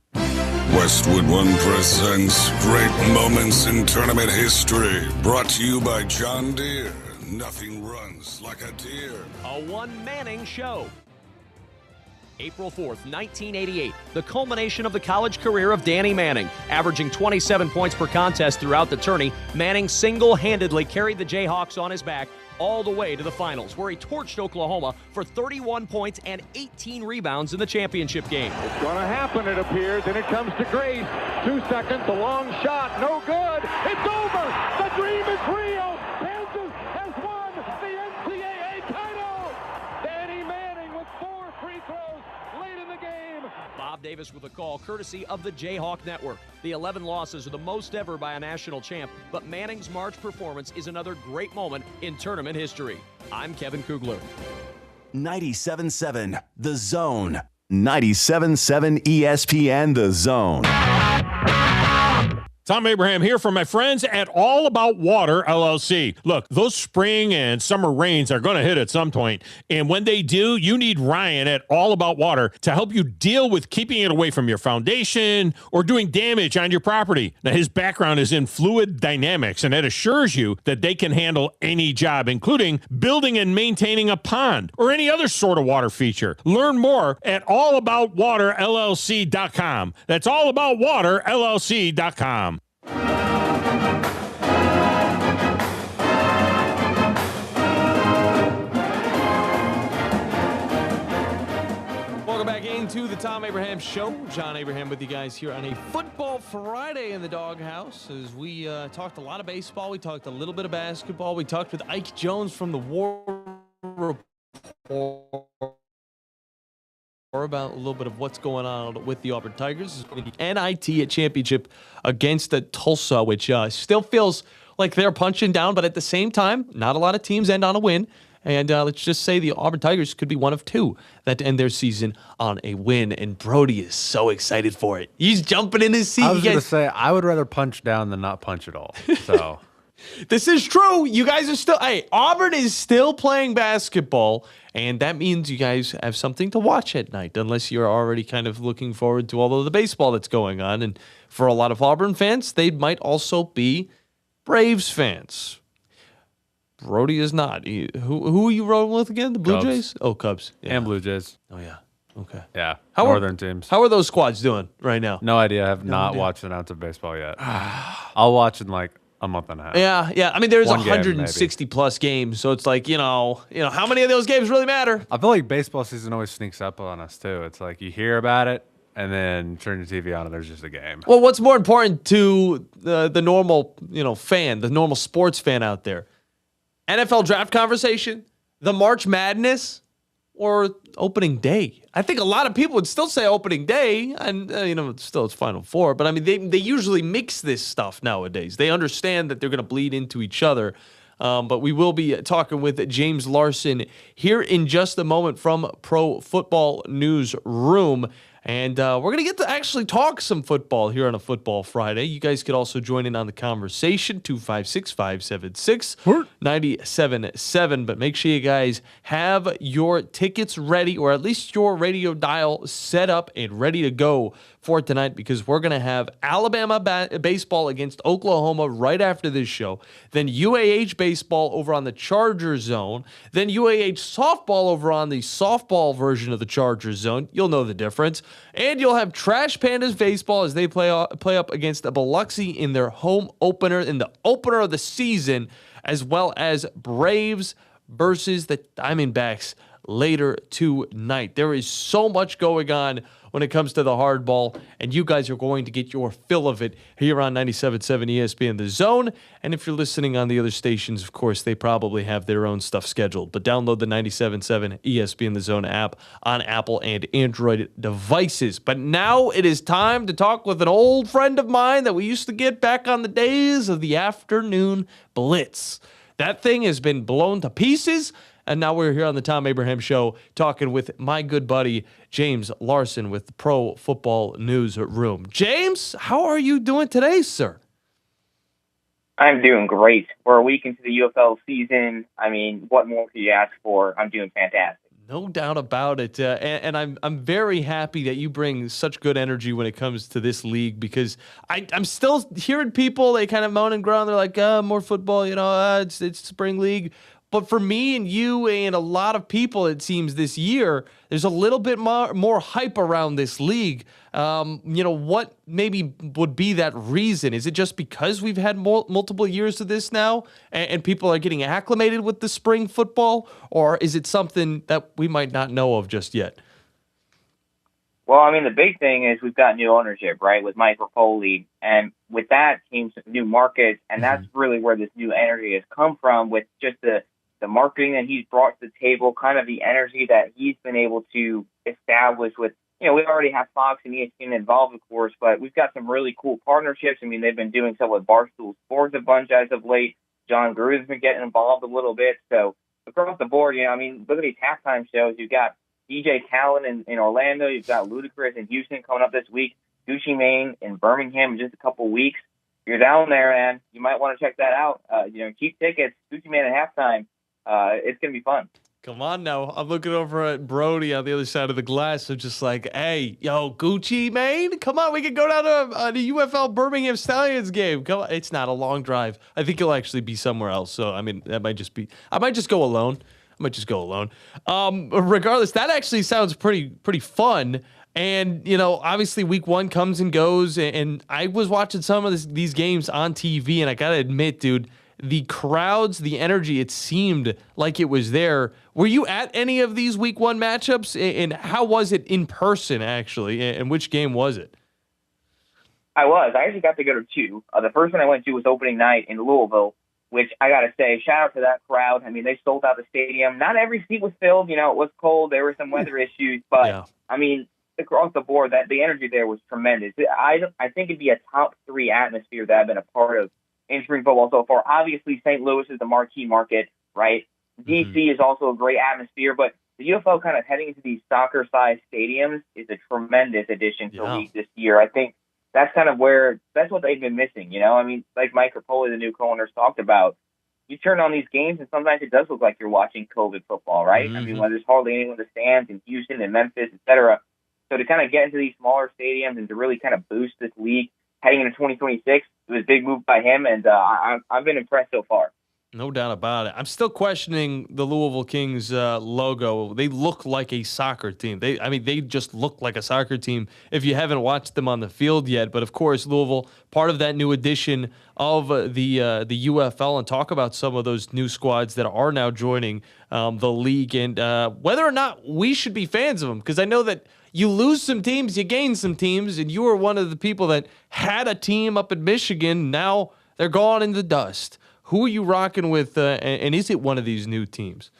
Westwood One presents Great Moments in Tournament History. Brought to you by John Deere. Nothing runs like a deer. A One Manning Show. April 4th, 1988, the culmination of the college career of Danny Manning. Averaging 27 points per contest throughout the tourney, Manning single-handedly carried the Jayhawks on his back all the way to the finals, where he torched Oklahoma for 31 points and 18 rebounds in the championship game. It's going to happen, it appears, and it comes to Grace. 2 seconds, a long shot, no good. It's over. The dream is real. Kansas has won the NCAA title. Danny Manning with 4 free throws late in the game. Bob Davis with a call, courtesy of the Jayhawk Network. The 11 losses are the most ever by a national champ, but Manning's March performance is another great moment in tournament history. I'm Kevin Kugler. 97.7 The Zone. 97.7 ESPN The Zone. Thom Abraham here for my friends at All About Water, LLC. Look, those spring and summer rains are going to hit at some point, and when they do, you need Ryan at All About Water to help you deal with keeping it away from your foundation or doing damage on your property. Now, his background is in fluid dynamics, and that assures you that they can handle any job, including building and maintaining a pond or any other sort of water feature. Learn more at allaboutwaterllc.com. That's allaboutwaterllc.com. Welcome back into the Thom Abraham Show. John Abraham with you guys here on a Football Friday in the Doghouse. As we talked a lot of baseball, we talked a little bit of basketball. We talked with Ike Jones from the War Report about a little bit of what's going on with the Auburn Tigers. NIT at championship against the Tulsa, which still feels like they're punching down, but at the same time, not a lot of teams end on a win. And let's just say the Auburn Tigers could be one of 2 that end their season on a win. And Brody is so excited for it. He's jumping in his seat. I was going to say, I would rather punch down than not punch at all. So this is true. You guys are still, Auburn is still playing basketball. And that means you guys have something to watch at night, unless you're already kind of looking forward to all of the baseball that's going on. And for a lot of Auburn fans, they might also be Braves fans. Brody is not. Who are you rolling with again? The Blue Cubs. Jays? Oh, Cubs. Yeah. And Blue Jays. Oh, yeah. Okay. Yeah. How Northern teams. How are those squads doing right now? No idea. I have not idea. watched an ounce of baseball yet. I'll watch in like a month and a half. Yeah. I mean, there's 160 plus games, so it's like, you know, how many of those games really matter? I feel like baseball season always sneaks up on us too. It's like you hear about it and then turn your TV on and there's just a game. Well, what's more important to the normal, fan, the normal sports fan out there? NFL draft conversation, the March Madness, or opening day? I think a lot of people would still say opening day, and still it's Final Four. But I mean, they usually mix this stuff nowadays. They understand that they're going to bleed into each other. But we will be talking with James Larsen here in just a moment from Pro Football Newsroom. And we're going to get to actually talk some football here on a Football Friday. You guys could also join in on the conversation, 256-576-97.7. But make sure you guys have your tickets ready, or at least your radio dial set up and ready to go for tonight, because we're going to have Alabama baseball against Oklahoma right after this show. Then UAH baseball over on the Charger Zone. Then UAH softball over on the softball version of the Charger Zone. You'll know the difference. And you'll have Trash Pandas baseball as they play up against Biloxi in their home opener, in the opener of the season, as well as Braves versus the Diamondbacks later tonight. There is so much going on when it comes to the hardball, and you guys are going to get your fill of it here on 97.7 ESPN The Zone. And if you're listening on the other stations, of course, they probably have their own stuff scheduled. But download the 97.7 ESPN The Zone app on Apple and Android devices. But now it is time to talk with an old friend of mine that we used to get back on the days of the afternoon blitz. That thing has been blown to pieces, and now we're here on the Thom Abraham Show talking with my good buddy, James Larsen with the Pro Football Newsroom. James, how are you doing today, sir? I'm doing great. We're a week into the UFL season. I mean, what more could you ask for? I'm doing fantastic. No doubt about it, and I'm very happy that you bring such good energy when it comes to this league, because I'm still hearing people, they kind of moan and groan. They're like, more football, it's spring league. But for me and you and a lot of people, it seems this year, there's a little bit more hype around this league. What maybe would be that reason? Is it just because we've had multiple years of this now and people are getting acclimated with the spring football? Or is it something that we might not know of just yet? Well, I mean, the big thing is we've got new ownership, right, with Mike Rapoli. And with that came some new markets. And that's really where this new energy has come from, with just the marketing that he's brought to the table, kind of the energy that he's been able to establish with, we already have Fox and ESPN involved, of course, but we've got some really cool partnerships. I mean, they've been doing stuff with Barstool Sports a bunch as of late. John Gruden's been getting involved a little bit. So across the board, look at these halftime shows. You've got DJ Khaled in Orlando. You've got Ludacris in Houston coming up this week. Gucci Mane in Birmingham in just a couple weeks. If you're down there, man, you might want to check that out. Cheap tickets, Gucci Mane at halftime. It's going to be fun. Come on now. I'm looking over at Brody on the other side of the glass. I'm just like, hey, Gucci Mane, come on. We can go down to the UFL Birmingham Stallions game. Come on. It's not a long drive. I think he'll actually be somewhere else. So, I mean, I might just go alone. Regardless, that actually sounds pretty fun. And, obviously week one comes and goes. And I was watching some of these games on TV, and I got to admit, dude, the crowds, the energy, it seemed like it was there. Were you at any of these week one matchups? And how was it in person, actually? And which game was it? I was. I actually got to go to two. The first one I went to was opening night in Louisville, which I got to say, shout out to that crowd. I mean, they sold out the stadium. Not every seat was filled. It was cold. There were some weather issues. But, I mean, across the board, the energy there was tremendous. I think it'd be a top 3 atmosphere that I've been a part of in spring football so far. Obviously, St. Louis is the marquee market, right? D.C. is also a great atmosphere, but the UFL kind of heading into these soccer-sized stadiums is a tremendous addition to the league this year. I think that's kind of that's what they've been missing, I mean, like Mike Rapoli, the new co-owner, talked about, you turn on these games and sometimes it does look like you're watching COVID football, right? I mean, when there's hardly anyone in the stands in Houston and Memphis, et cetera. So to kind of get into these smaller stadiums and to really kind of boost this league heading into 2026, it was a big move by him, and I've been impressed so far. No doubt about it. I'm still questioning the Louisville Kings logo. They look like a soccer team. They just look like a soccer team if you haven't watched them on the field yet. But, of course, Louisville, part of that new edition of the UFL, and talk about some of those new squads that are now joining the league, and whether or not we should be fans of them, because I know that you lose some teams, you gain some teams, and you were one of the people that had a team up in Michigan. Now they're gone in the dust. Who are you rocking with, and is it one of these new teams?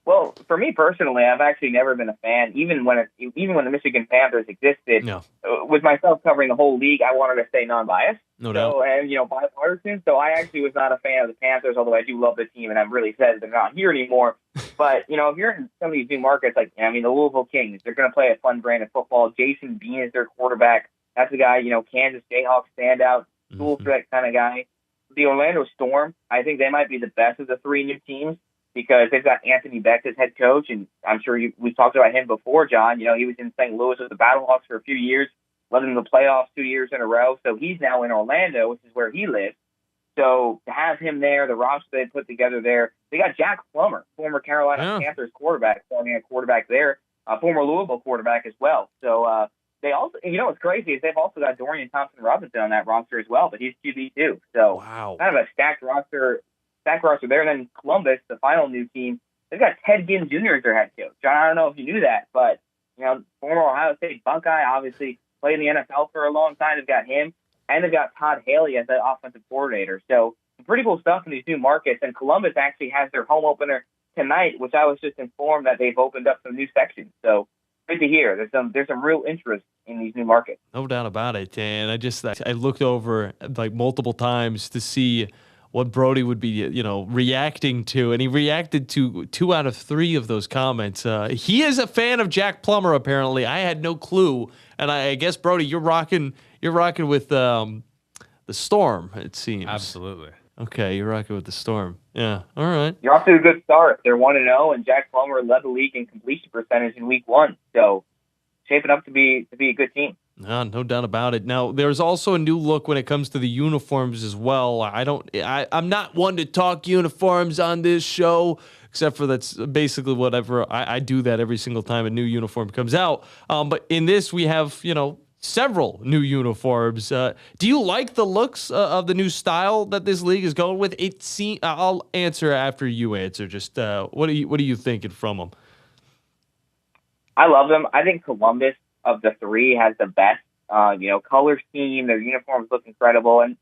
Well, for me personally, I've actually never been a fan, even when the Michigan Panthers existed. No. With myself covering the whole league, I wanted to stay non-biased. No doubt. And, bipartisan. So I actually was not a fan of the Panthers, although I do love the team, and I'm really sad they're not here anymore. But, if you're in some of these new markets, like, the Louisville Kings, they're going to play a fun brand of football. Jason Bean is their quarterback. That's a guy, Kansas Jayhawks standout, dual threat kind of guy. The Orlando Storm, I think they might be the best of the 3 new teams, because they've got Anthony Beck as head coach, and I'm sure we've talked about him before, John. He was in St. Louis with the Battlehawks for a few years, led them to the playoffs 2 years in a row. So he's now in Orlando, which is where he lives. So to have him there, the roster they put together there, they got Jack Plummer, former Carolina Panthers quarterback, starting at quarterback there, former Louisville quarterback as well. So they also, what's crazy is they've also got Dorian Thompson-Robinson on that roster as well, but he's QB too. So kind of a stacked roster there. And then Columbus, the final new team, they've got Ted Ginn Jr. as their head coach. John, I don't know if you knew that, but former Ohio State Buckeye, obviously played in the NFL for a long time. They've got him, and they've got Todd Haley as the offensive coordinator. So some pretty cool stuff in these new markets. And Columbus actually has their home opener tonight, which I was just informed that they've opened up some new sections. So good to hear. There's some real interest in these new markets. No doubt about it. And I looked over like multiple times to see what Brody would be, reacting to, and he reacted to 2 out of 3 of those comments. He is a fan of Jack Plummer, apparently. I had no clue, and I guess Brody, you're rocking with the Storm. It seems. Absolutely. Okay, you're rocking with the Storm. Yeah. All right. You're off to a good start. They're 1-0, and Jack Plummer led the league in completion percentage in Week 1. So shaping up to be a good team. No doubt about it. Now, there's also a new look when it comes to the uniforms as well. I'm not one to talk uniforms on this show, except for that's basically whatever. I do that every single time a new uniform comes out. But in this, we have, several new uniforms. Do you like the looks of the new style that this league is going with? I'll answer after you answer. Just what are you thinking from them? I love them. I think Columbus of the 3 has the best, color scheme. Their uniforms look incredible. And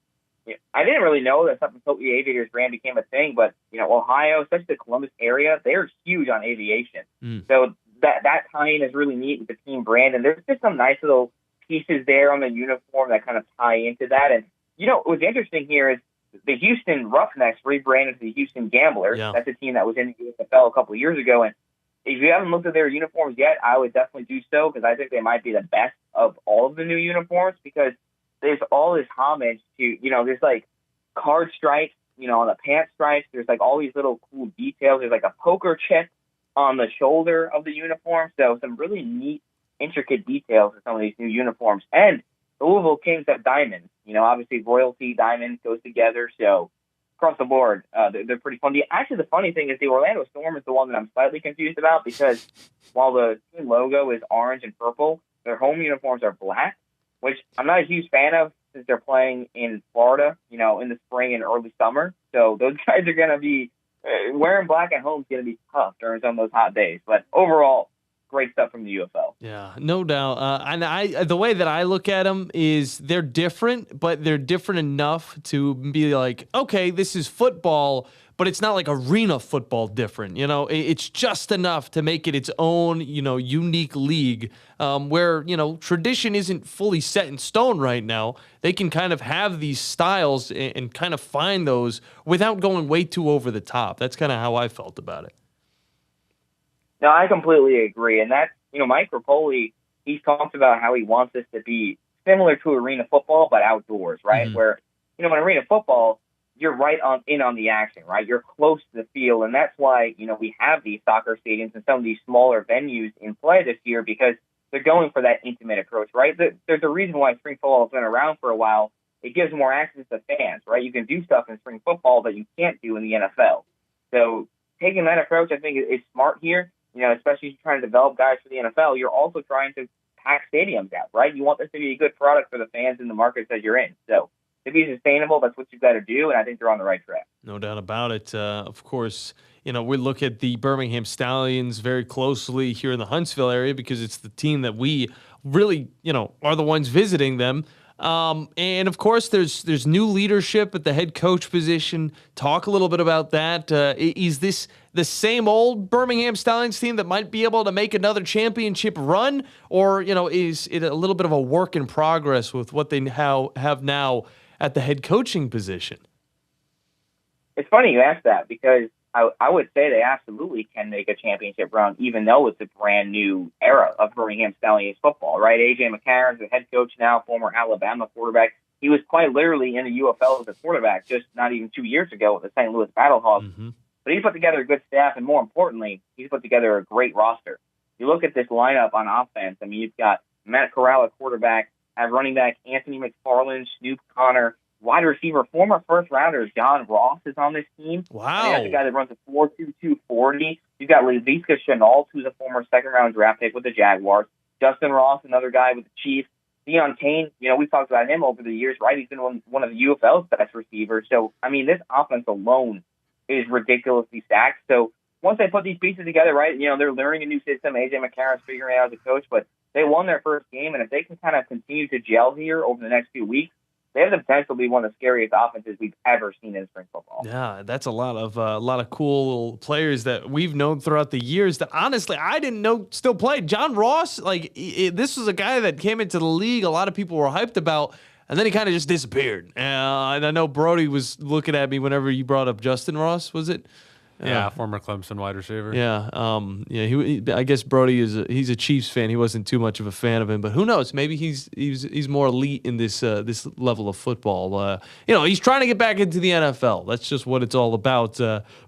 I didn't really know that something totally Aviators brand became a thing, but, Ohio, especially the Columbus area, they're huge on aviation. So that tie-in is really neat with the team brand. And there's just some nice little pieces there on the uniform that kind of tie into that. And, what's interesting here is the Houston Roughnecks rebranded to the Houston Gamblers. Yeah. That's a team that was in the USFL a couple of years ago. And if you haven't looked at their uniforms yet, I would definitely do so, because I think they might be the best of all of the new uniforms, because there's all this homage to, there's like card stripes, on the pant stripes. There's like all these little cool details. There's like a poker chip on the shoulder of the uniform. So some really neat, intricate details in some of these new uniforms. And the Louisville Kings have diamonds. Obviously royalty, diamond goes together. So across the board, they're pretty fun. Actually, the funny thing is the Orlando Storm is the one that I'm slightly confused about, because while the team logo is orange and purple, their home uniforms are black, which I'm not a huge fan of since they're playing in Florida, in the spring and early summer. So those guys are going to be wearing black at home is going to be tough during some of those hot days. But overall, great stuff from the UFL. Yeah, no doubt. And the way that I look at them is they're different, but they're different enough to be like, okay, this is football, but it's not like arena football different. It's just enough to make it its own, unique league where, tradition isn't fully set in stone right now. They can kind of have these styles and kind of find those without going way too over the top. That's kind of how I felt about it. No, I completely agree. And that's, Mike Rapoli, he's talked about how he wants this to be similar to arena football, but outdoors, right? Mm-hmm. Where, in arena football, you're right on the action, right? You're close to the field. And that's why, we have these soccer stadiums and some of these smaller venues in play this year, because they're going for that intimate approach, right? There's a reason why spring football has been around for a while. It gives more access to fans, right? You can do stuff in spring football that you can't do in the NFL. So taking that approach, I think, is smart here. Especially if you're trying to develop guys for the NFL, you're also trying to pack stadiums out, right? You want this to be a good product for the fans in the markets that you're in. So to be sustainable, that's what you've got to do, and I think they're on the right track. No doubt about it. Of course, we look at the Birmingham Stallions very closely here in the Huntsville area because it's the team that we really, are the ones visiting them. And of course, there's new leadership at the head coach position. Talk a little bit about that. Is this the same old Birmingham Stallions team that might be able to make another championship run, or is it a little bit of a work in progress with what they have now at the head coaching position? It's funny you ask that, because I would say they absolutely can make a championship run, even though it's a brand new era of Birmingham Stallions football, right? A.J. McCarron's the head coach now, former Alabama quarterback. He was quite literally in the UFL as a quarterback just not even 2 years ago with the St. Louis Battlehawks. Mm-hmm. But he's put together a good staff, and more importantly, he's put together a great roster. You look at this lineup on offense, I mean, you've got Matt Corral at quarterback, have running back Anthony McFarland, Snoop Connor, wide receiver, former first-rounder John Ross is on this team. Wow. That's the guy that runs a 4.22 40. You've got Laviska Shenault, who's a former second-round draft pick with the Jaguars. Justin Ross, another guy with the Chiefs. Deion Kane, we've talked about him over the years, right? He's been one of the UFL's best receivers. So, I mean, this offense alone is ridiculously stacked. So once they put these pieces together, right, they're learning a new system. A.J. McCarron's figuring it out as a coach, but they won their first game, and if they can kind of continue to gel here over the next few weeks, they have the potential to be one of the scariest offenses we've ever seen in spring football. Yeah, that's a lot of cool players that we've known throughout the years that honestly I didn't know still played. John Ross, this was a guy that came into the league a lot of people were hyped about, and then he kind of just disappeared. And I know Brody was looking at me whenever you brought up Justin Ross, was it? Yeah, former Clemson wide receiver. Yeah, I guess Brody he's a Chiefs fan. He wasn't too much of a fan of him, but who knows? Maybe he's more elite in this level of football. He's trying to get back into the NFL. That's just what it's all about.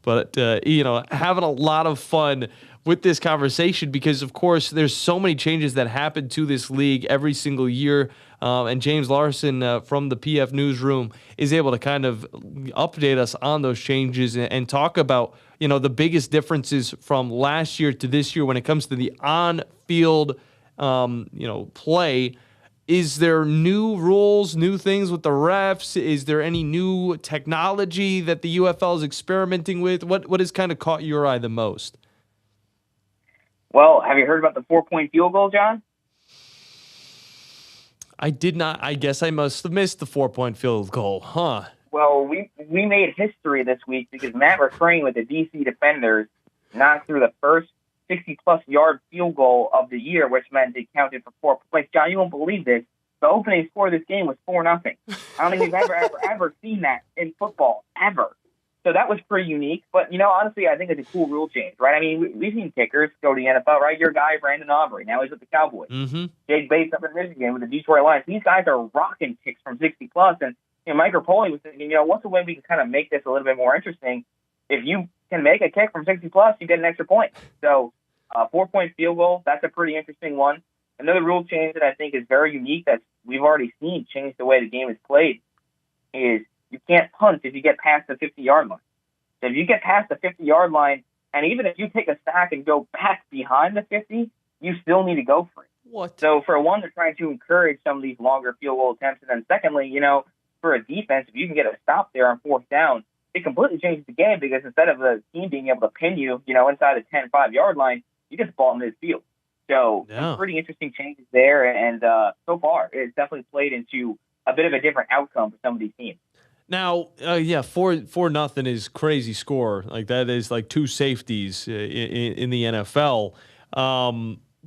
But having a lot of fun with this conversation because, of course, there's so many changes that happen to this league every single year. And James Larsen from the PF Newsroom is able to kind of update us on those changes and talk about, the biggest differences from last year to this year when it comes to the on-field, play. Is there new rules, new things with the refs? Is there any new technology that the UFL is experimenting with? What has kind of caught your eye the most? Well, have you heard about the 4-point field goal, John? I did not. I guess I must have missed the 4-point field goal, huh? Well, we made history this week because Matt Refrain with the DC Defenders knocked through the first 60-plus yard field goal of the year, which meant it counted for 4 points. John, you won't believe this. The opening score of this game was 4-0. I don't think we've ever seen that in football, ever. So that was pretty unique. But, honestly, I think it's a cool rule change, right? I mean, we've seen kickers go to the NFL, right? Your guy, Brandon Aubrey. Now he's with the Cowboys. Mm-hmm. Jake Bates up in Michigan with the Detroit Lions. These guys are rocking kicks from 60-plus. And, Mike Rapoli was thinking, what's the way we can kind of make this a little bit more interesting? If you can make a kick from 60-plus, you get an extra point. So 4-point field goal, that's a pretty interesting one. Another rule change that I think is very unique that we've already seen change the way the game is played is you can't punt if you get past the 50-yard line. So if you get past the 50-yard line, and even if you take a sack and go back behind the 50, you still need to go for it. What? So for one, they're trying to encourage some of these longer field goal attempts. And then secondly, for a defense, if you can get a stop there on 4th down, it completely changes the game because instead of the team being able to pin you, inside the 10, 5-yard line, you just ball in midfield. So some pretty interesting changes there. And so far, it's definitely played into a bit of a different outcome for some of these teams. Now, 4-0 is crazy score. Like that is like 2 safeties in the NFL.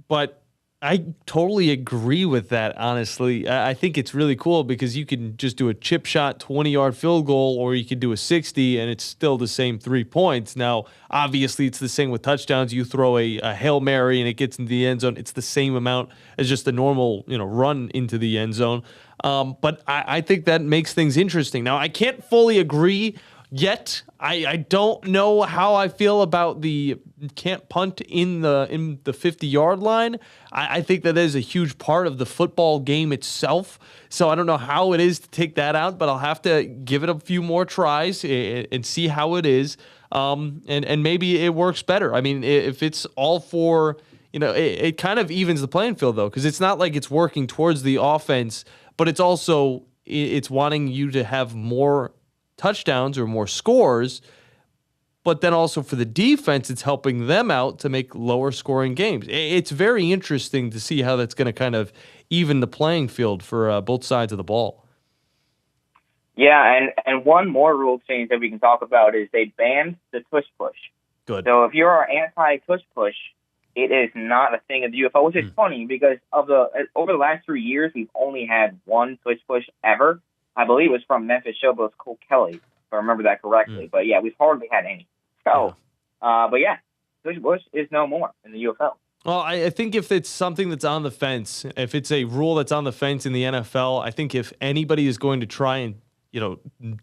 But I totally agree with that, honestly. I think it's really cool because you can just do a chip shot 20-yard field goal or you could do a 60 and it's still the same 3 points. Now, obviously, it's the same with touchdowns. You throw a Hail Mary and it gets into the end zone. It's the same amount as just a normal run into the end zone. But I think that makes things interesting. Now, I can't fully agree yet. I don't know how I feel about the can't punt in the 50-yard line. I think that is a huge part of the football game itself. So I don't know how it is to take that out, but I'll have to give it a few more tries and see how it is. And maybe it works better. I mean, if it's all for, it kind of evens the playing field, though, because it's not like it's working towards the offense, but it's also it's wanting you to have more touchdowns or more scores, but then also for the defense, it's helping them out to make lower scoring games. It's very interesting to see how that's going to kind of even the playing field for both sides of the ball. Yeah, and one more rule change that we can talk about is they banned the tush push. Good. So if you're anti-tush push, it is not a thing of the UFL, which is funny because over the last 3 years, we've only had one tush push ever. I believe it was from Memphis Showboat's Cole Kelly, if I remember that correctly. But yeah, we've hardly had any. So, but yeah, tush push is no more in the UFL. Well, I think if it's something that's on the fence, if it's a rule that's on the fence in the NFL, I think if anybody is going to try and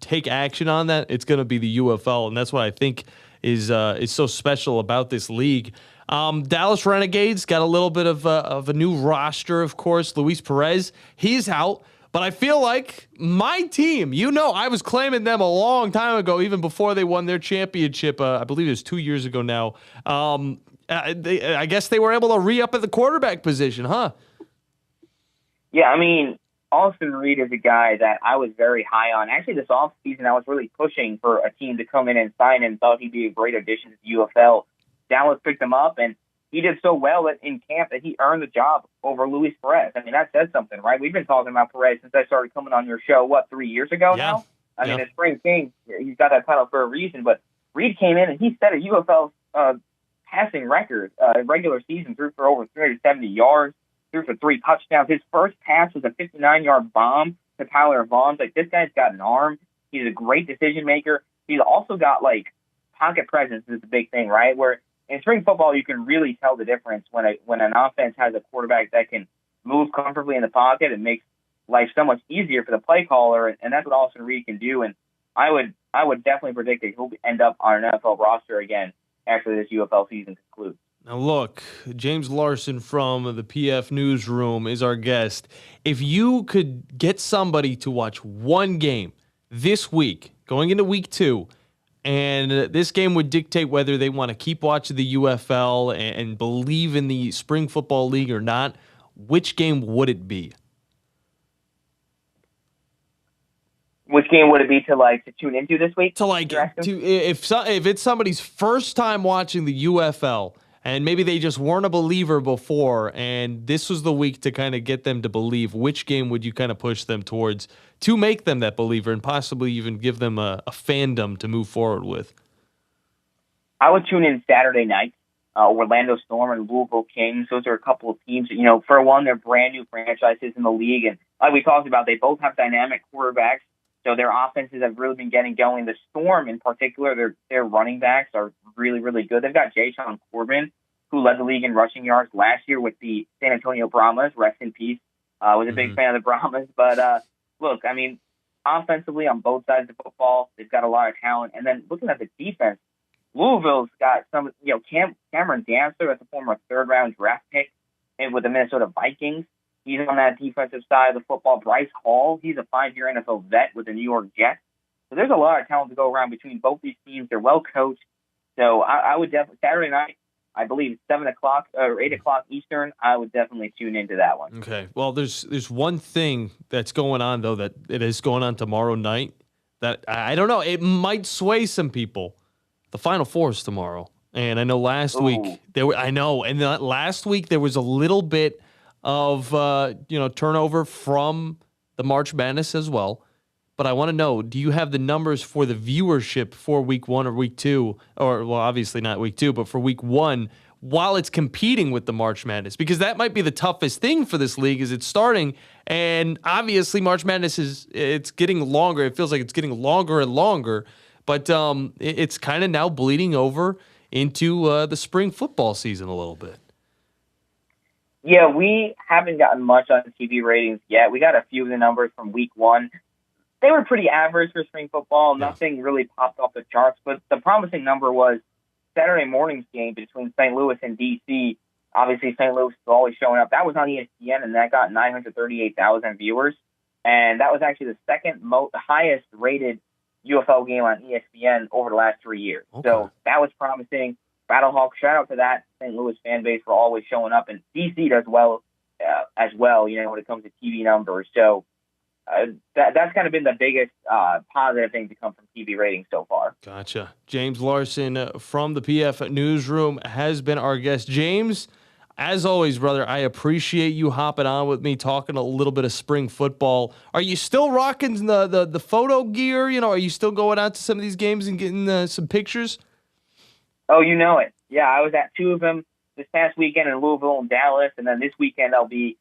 take action on that, it's going to be the UFL, and that's what I think is so special about this league. Dallas Renegades got a little bit of a new roster, of course. Luis Perez, he's out. But I feel like my team, I was claiming them a long time ago, even before they won their championship. I believe it was 2 years ago now. I guess they were able to re-up at the quarterback position, huh? Yeah, I mean, Austin Reed is a guy that I was very high on. Actually, this offseason, I was really pushing for a team to come in and sign him. Thought he'd be a great addition to the UFL. Dallas picked him up, and he did so well in camp that he earned the job over Luis Perez. I mean, that says something, right? We've been talking about Perez since I started coming on your show, 3 years ago now? I mean, the spring king, he's got that title for a reason, but Reed came in and he set a UFL passing record regular season, threw for over 370 yards, threw for 3 touchdowns. His first pass was a 59-yard bomb to Tyler Vaughn. Like, this guy's got an arm. He's a great decision maker. He's also got, like, pocket presence is the big thing, right? Where in spring football, you can really tell the difference when an offense has a quarterback that can move comfortably in the pocket. It makes life so much easier for the play caller, and that's what Austin Reed can do. And I would definitely predict that he'll end up on an NFL roster again after this UFL season concludes. Now, look, James Larsen from the PF Newsroom is our guest. If you could get somebody to watch one game this week, going into week 2, and this game would dictate whether they want to keep watching the UFL and believe in the Spring Football League or not, which game would it be? Which game would it be to tune into this week? If it's somebody's first time watching the UFL and maybe they just weren't a believer before and this was the week to kind of get them to believe, which game would you kind of push them towards to make them that believer and possibly even give them a fandom to move forward with? I would tune in Saturday night. Orlando Storm and Louisville Kings. Those are a couple of teams. For one, they're brand new franchises in the league, and like we talked about, they both have dynamic quarterbacks. So their offenses have really been getting going. The Storm, in particular, their running backs are really, really good. They've got Jaysean Corbin, who led the league in rushing yards last year with the San Antonio Brahmas. Rest in peace. Was a big fan of the Brahmas. But look, I mean, offensively on both sides of the football, they've got a lot of talent. And then looking at the defense, Louisville's got some, Cameron Dancer, that's a former third-round draft pick with the Minnesota Vikings. He's on that defensive side of the football. Bryce Hall, he's a 5-year NFL vet with the New York Jets. So there's a lot of talent to go around between both these teams. They're well coached. So I would definitely, Saturday night, I believe 7 o'clock or 8 o'clock Eastern, I would definitely tune into that one. Okay. Well, there's one thing that's going on, though, that it is going on tomorrow night that I don't know. It might sway some people. The Final Four is tomorrow. And I know last week, last week there was a little bit of turnover from the March Madness as well. But I want to know, do you have the numbers for the viewership for week 1 or week 2? Or, well, obviously not week 2, but for week 1 while it's competing with the March Madness? Because that might be the toughest thing for this league as it's starting. And obviously March Madness it's getting longer. It feels like it's getting longer and longer. But it's kind of now bleeding over into the spring football season a little bit. Yeah, we haven't gotten much on TV ratings yet. We got a few of the numbers from week 1. They were pretty average for spring football. Nothing really popped off the charts, but the promising number was Saturday morning's game between St. Louis and D.C. Obviously, St. Louis is always showing up. That was on ESPN, and that got 938,000 viewers. And that was actually the second highest rated UFL game on ESPN over the last 3 years. Okay. So that was promising. Battlehawk, shout out to that St. Louis fan base for always showing up, and DC does well as well, when it comes to TV numbers. So that's kind of been the biggest positive thing to come from TV ratings so far. Gotcha. James Larsen from the PF Newsroom has been our guest. James, as always, brother, I appreciate you hopping on with me, talking a little bit of spring football. Are you still rocking the photo gear? Are you still going out to some of these games and getting some pictures? Oh, you know it. Yeah, I was at 2 of them this past weekend in Louisville and Dallas, and then this weekend I'll be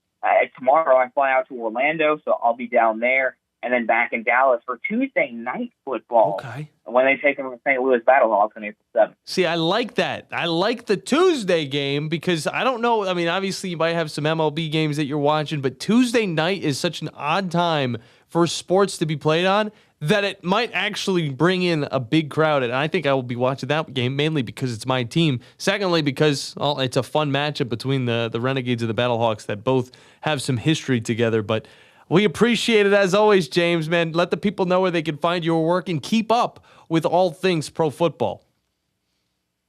tomorrow I fly out to Orlando, so I'll be down there, and then back in Dallas for Tuesday night football. Okay. When they take them to St. Louis Battlehawks on April 7th. See, I like that. I like the Tuesday game because I don't know. I mean, obviously you might have some MLB games that you're watching, but Tuesday night is such an odd time for sports to be played on that it might actually bring in a big crowd. And I think I will be watching that game mainly because it's my team. Secondly, because it's a fun matchup between the Renegades and the Battlehawks that both have some history together. But we appreciate it as always, James, man. Let the people know where they can find your work and keep up with all things pro football.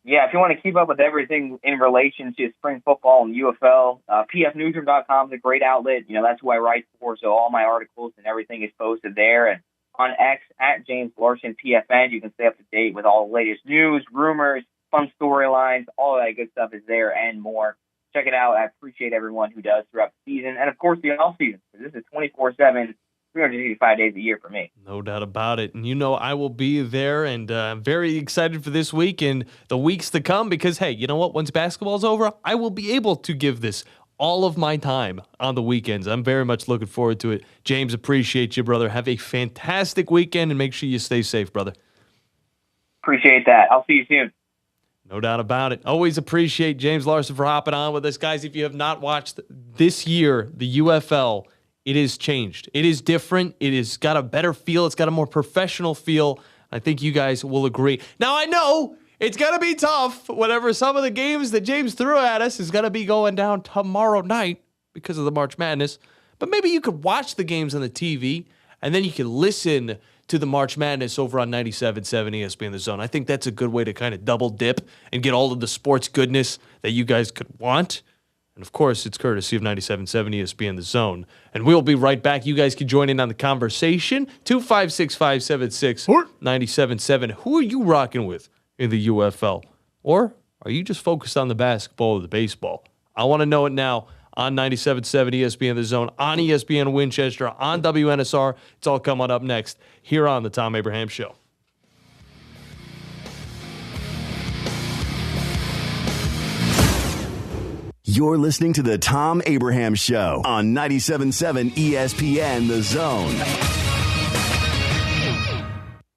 Yeah, if you want to keep up with everything in relation to spring football and UFL, pfnewsroom.com is a great outlet. That's who I write for, so all my articles and everything is posted there. And on X, at James Larsen PFN, you can stay up to date with all the latest news, rumors, fun storylines, all that good stuff is there and more. Check it out. I appreciate everyone who does throughout the season and, of course, the off season. This is 24/7, 365 days a year for me. No doubt about it. And I will be there, and I'm very excited for this week and the weeks to come because, hey, you know what? Once basketball's over, I will be able to give this all of my time on the weekends. I'm very much looking forward to it. James, appreciate you, brother. Have a fantastic weekend, and make sure you stay safe, brother. Appreciate that. I'll see you soon. No doubt about it. Always appreciate James Larsen for hopping on with us. Guys, if you have not watched this year, the UFL, it is changed. It is different. It has got a better feel. It's got a more professional feel. I think you guys will agree. Now, I know it's going to be tough whenever some of the games that James threw at us is going to be going down tomorrow night because of the March Madness. But maybe you could watch the games on the TV, and then you can listen to the March Madness over on 97.7 ESPN The Zone. I think that's a good way to kind of double dip and get all of the sports goodness that you guys could want. And, of course, it's courtesy of 97.7 ESPN The Zone. And we'll be right back. You guys can join in on the conversation. 256-576-97.7. Who are you rocking with in the UFL? Or are you just focused on the basketball or the baseball? I want to know it now on 97.7 ESPN The Zone, on ESPN Winchester, on WNSR. It's all coming up next here on the Thom Abraham Show. You're listening to the Thom Abraham Show on 97.7 ESPN The Zone.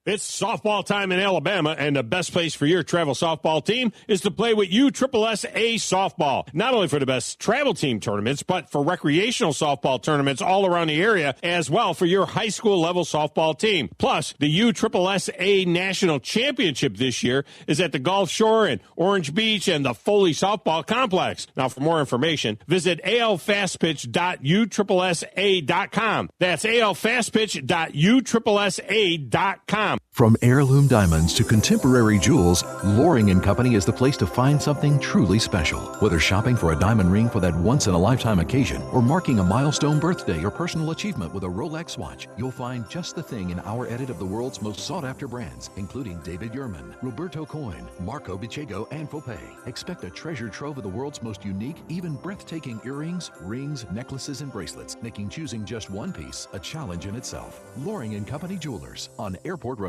It's softball time in Alabama, and the best place for your travel softball team is to play with USSSA softball. Not only for the best travel team tournaments, but for recreational softball tournaments all around the area, as well for your high school level softball team. Plus, the USSSA National Championship this year is at the Gulf Shore and Orange Beach and the Foley Softball Complex. Now, for more information, visit alfastpitch.uSSSA.com. That's alfastpitch.uSSSA.com. From heirloom diamonds to contemporary jewels, Loring & Company is the place to find something truly special. Whether shopping for a diamond ring for that once-in-a-lifetime occasion or marking a milestone birthday or personal achievement with a Rolex watch, you'll find just the thing in our edit of the world's most sought-after brands, including David Yurman, Roberto Coin, Marco Bicego, and Fopay. Expect a treasure trove of the world's most unique, even breathtaking earrings, rings, necklaces, and bracelets, making choosing just one piece a challenge in itself. Loring & Company Jewelers on Airport Road.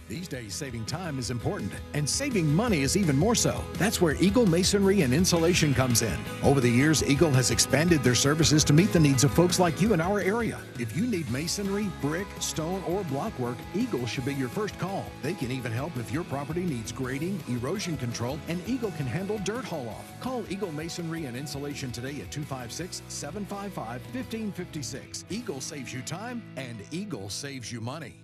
These days, saving time is important, and saving money is even more so. That's where Eagle Masonry and Insulation comes in. Over the years, Eagle has expanded their services to meet the needs of folks like you in our area. If you need masonry, brick, stone, or block work, Eagle should be your first call. They can even help if your property needs grading, erosion control, and Eagle can handle dirt haul-off. Call Eagle Masonry and Insulation today at 256-755-1556. Eagle saves you time, and Eagle saves you money.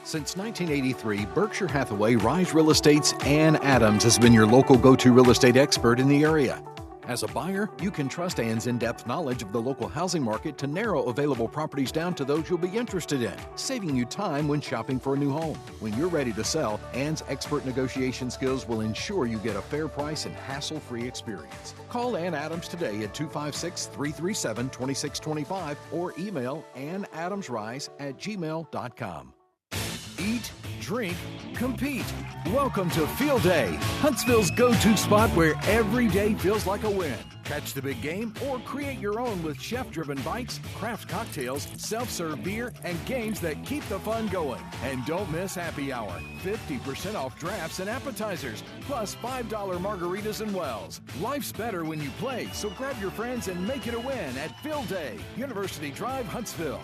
Since 1983, Berkshire Hathaway Rise Real Estate's Ann Adams has been your local go-to real estate expert in the area. As a buyer, you can trust Ann's in-depth knowledge of the local housing market to narrow available properties down to those you'll be interested in, saving you time when shopping for a new home. When you're ready to sell, Ann's expert negotiation skills will ensure you get a fair price and hassle-free experience. Call Ann Adams today at 256-337-2625 or email annadamsrise@gmail.com. Eat, drink, compete. Welcome to Field Day, Huntsville's go-to spot where every day feels like a win. Catch the big game or create your own with chef-driven bites, craft cocktails, self-serve beer, and games that keep the fun going. And don't miss happy hour. 50% off drafts and appetizers, plus $5 margaritas and wells. Life's better when you play, so grab your friends and make it a win at Field Day, University Drive, Huntsville.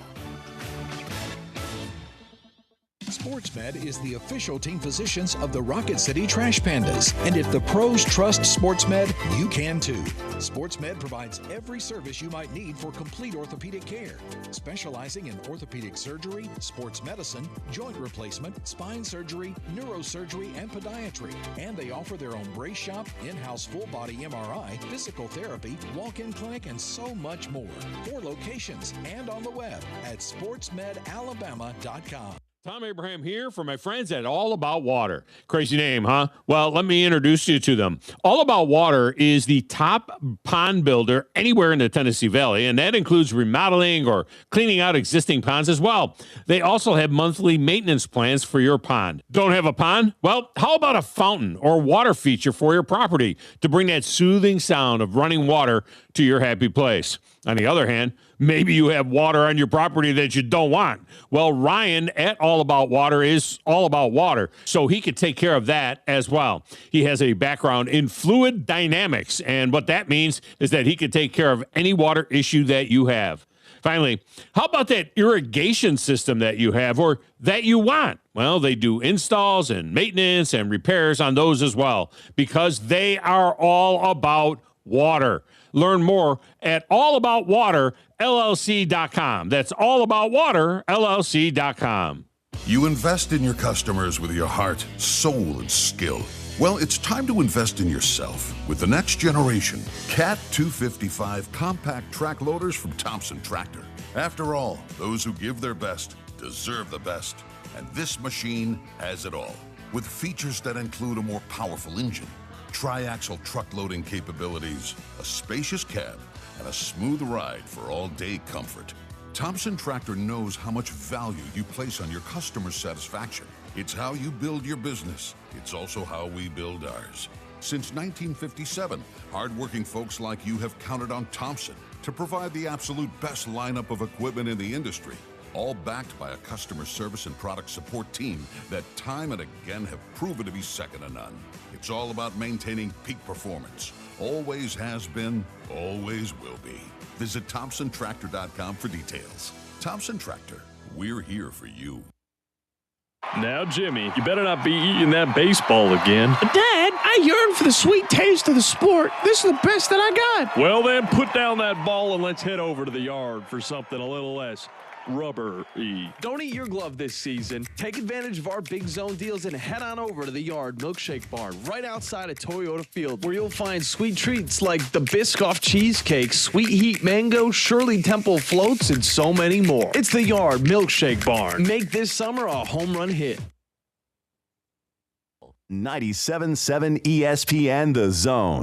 SportsMed is the official team physicians of the Rocket City Trash Pandas. And if the pros trust SportsMed, you can too. SportsMed provides every service you might need for complete orthopedic care, specializing in orthopedic surgery, sports medicine, joint replacement, spine surgery, neurosurgery, and podiatry. And they offer their own brace shop, in-house full-body MRI, physical therapy, walk-in clinic, and so much more. 4 locations and on the web at sportsmedalabama.com. Thom Abraham here for my friends at All About Water. Crazy name, huh? Well, let me introduce you to them. All About Water is the top pond builder anywhere in the Tennessee Valley, and that includes remodeling or cleaning out existing ponds as well. They also have monthly maintenance plans for your pond. Don't have a pond? Well, how about a fountain or water feature for your property to bring that soothing sound of running water to your happy place? On the other hand, maybe you have water on your property that you don't want. Well, Ryan at All About Water is all about water, so he could take care of that as well. He has a background in fluid dynamics, and what that means is that he could take care of any water issue that you have. Finally, how about that irrigation system that you have or that you want? Well, they do installs and maintenance and repairs on those as well, because they are all about water. Learn more at allaboutwaterllc.com. That's allaboutwaterllc.com. You invest in your customers with your heart, soul, and skill. Well, it's time to invest in yourself with the next generation Cat 255 compact track loaders from Thompson Tractor. After all, those who give their best deserve the best. And this machine has it all, with features that include a more powerful engine, tri-axle truck loading capabilities, a spacious cab, and a smooth ride for all-day comfort. Thompson Tractor knows how much value you place on your customer's satisfaction. It's how you build your business. It's also how we build ours. Since 1957, hardworking folks like you have counted on Thompson to provide the absolute best lineup of equipment in the industry, all backed by a customer service and product support team that time and again have proven to be second to none. It's all about maintaining peak performance. Always has been, always will be. Visit ThompsonTractor.com for details. Thompson Tractor, we're here for you. Now, Jimmy, you better not be eating that baseball again. Dad, I yearn for the sweet taste of the sport. This is the best that I got. Well, then, put down that ball and let's head over to the yard for something a little less rubber-y. Don't eat your glove this season. Take advantage of our Big Zone deals and head on over to the Yard Milkshake Barn right outside of Toyota Field, where you'll find sweet treats like the Biscoff Cheesecake, Sweet Heat Mango, Shirley Temple Floats, and so many more. It's the Yard Milkshake Barn. Make this summer a home run hit. 97.7 ESPN The Zone.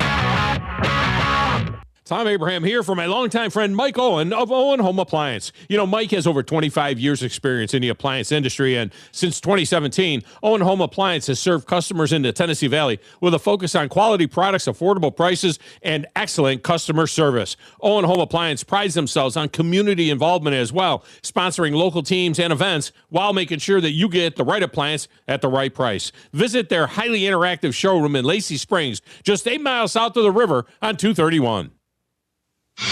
Thom Abraham here for my longtime friend Mike Owen of Owen Home Appliance. You know, Mike has over 25 years experience in the appliance industry, and since 2017, Owen Home Appliance has served customers in the Tennessee Valley with a focus on quality products, affordable prices, and excellent customer service. Owen Home Appliance prides themselves on community involvement as well, sponsoring local teams and events while making sure that you get the right appliance at the right price. Visit their highly interactive showroom in Lacey Springs, just 8 miles south of the river on 231. And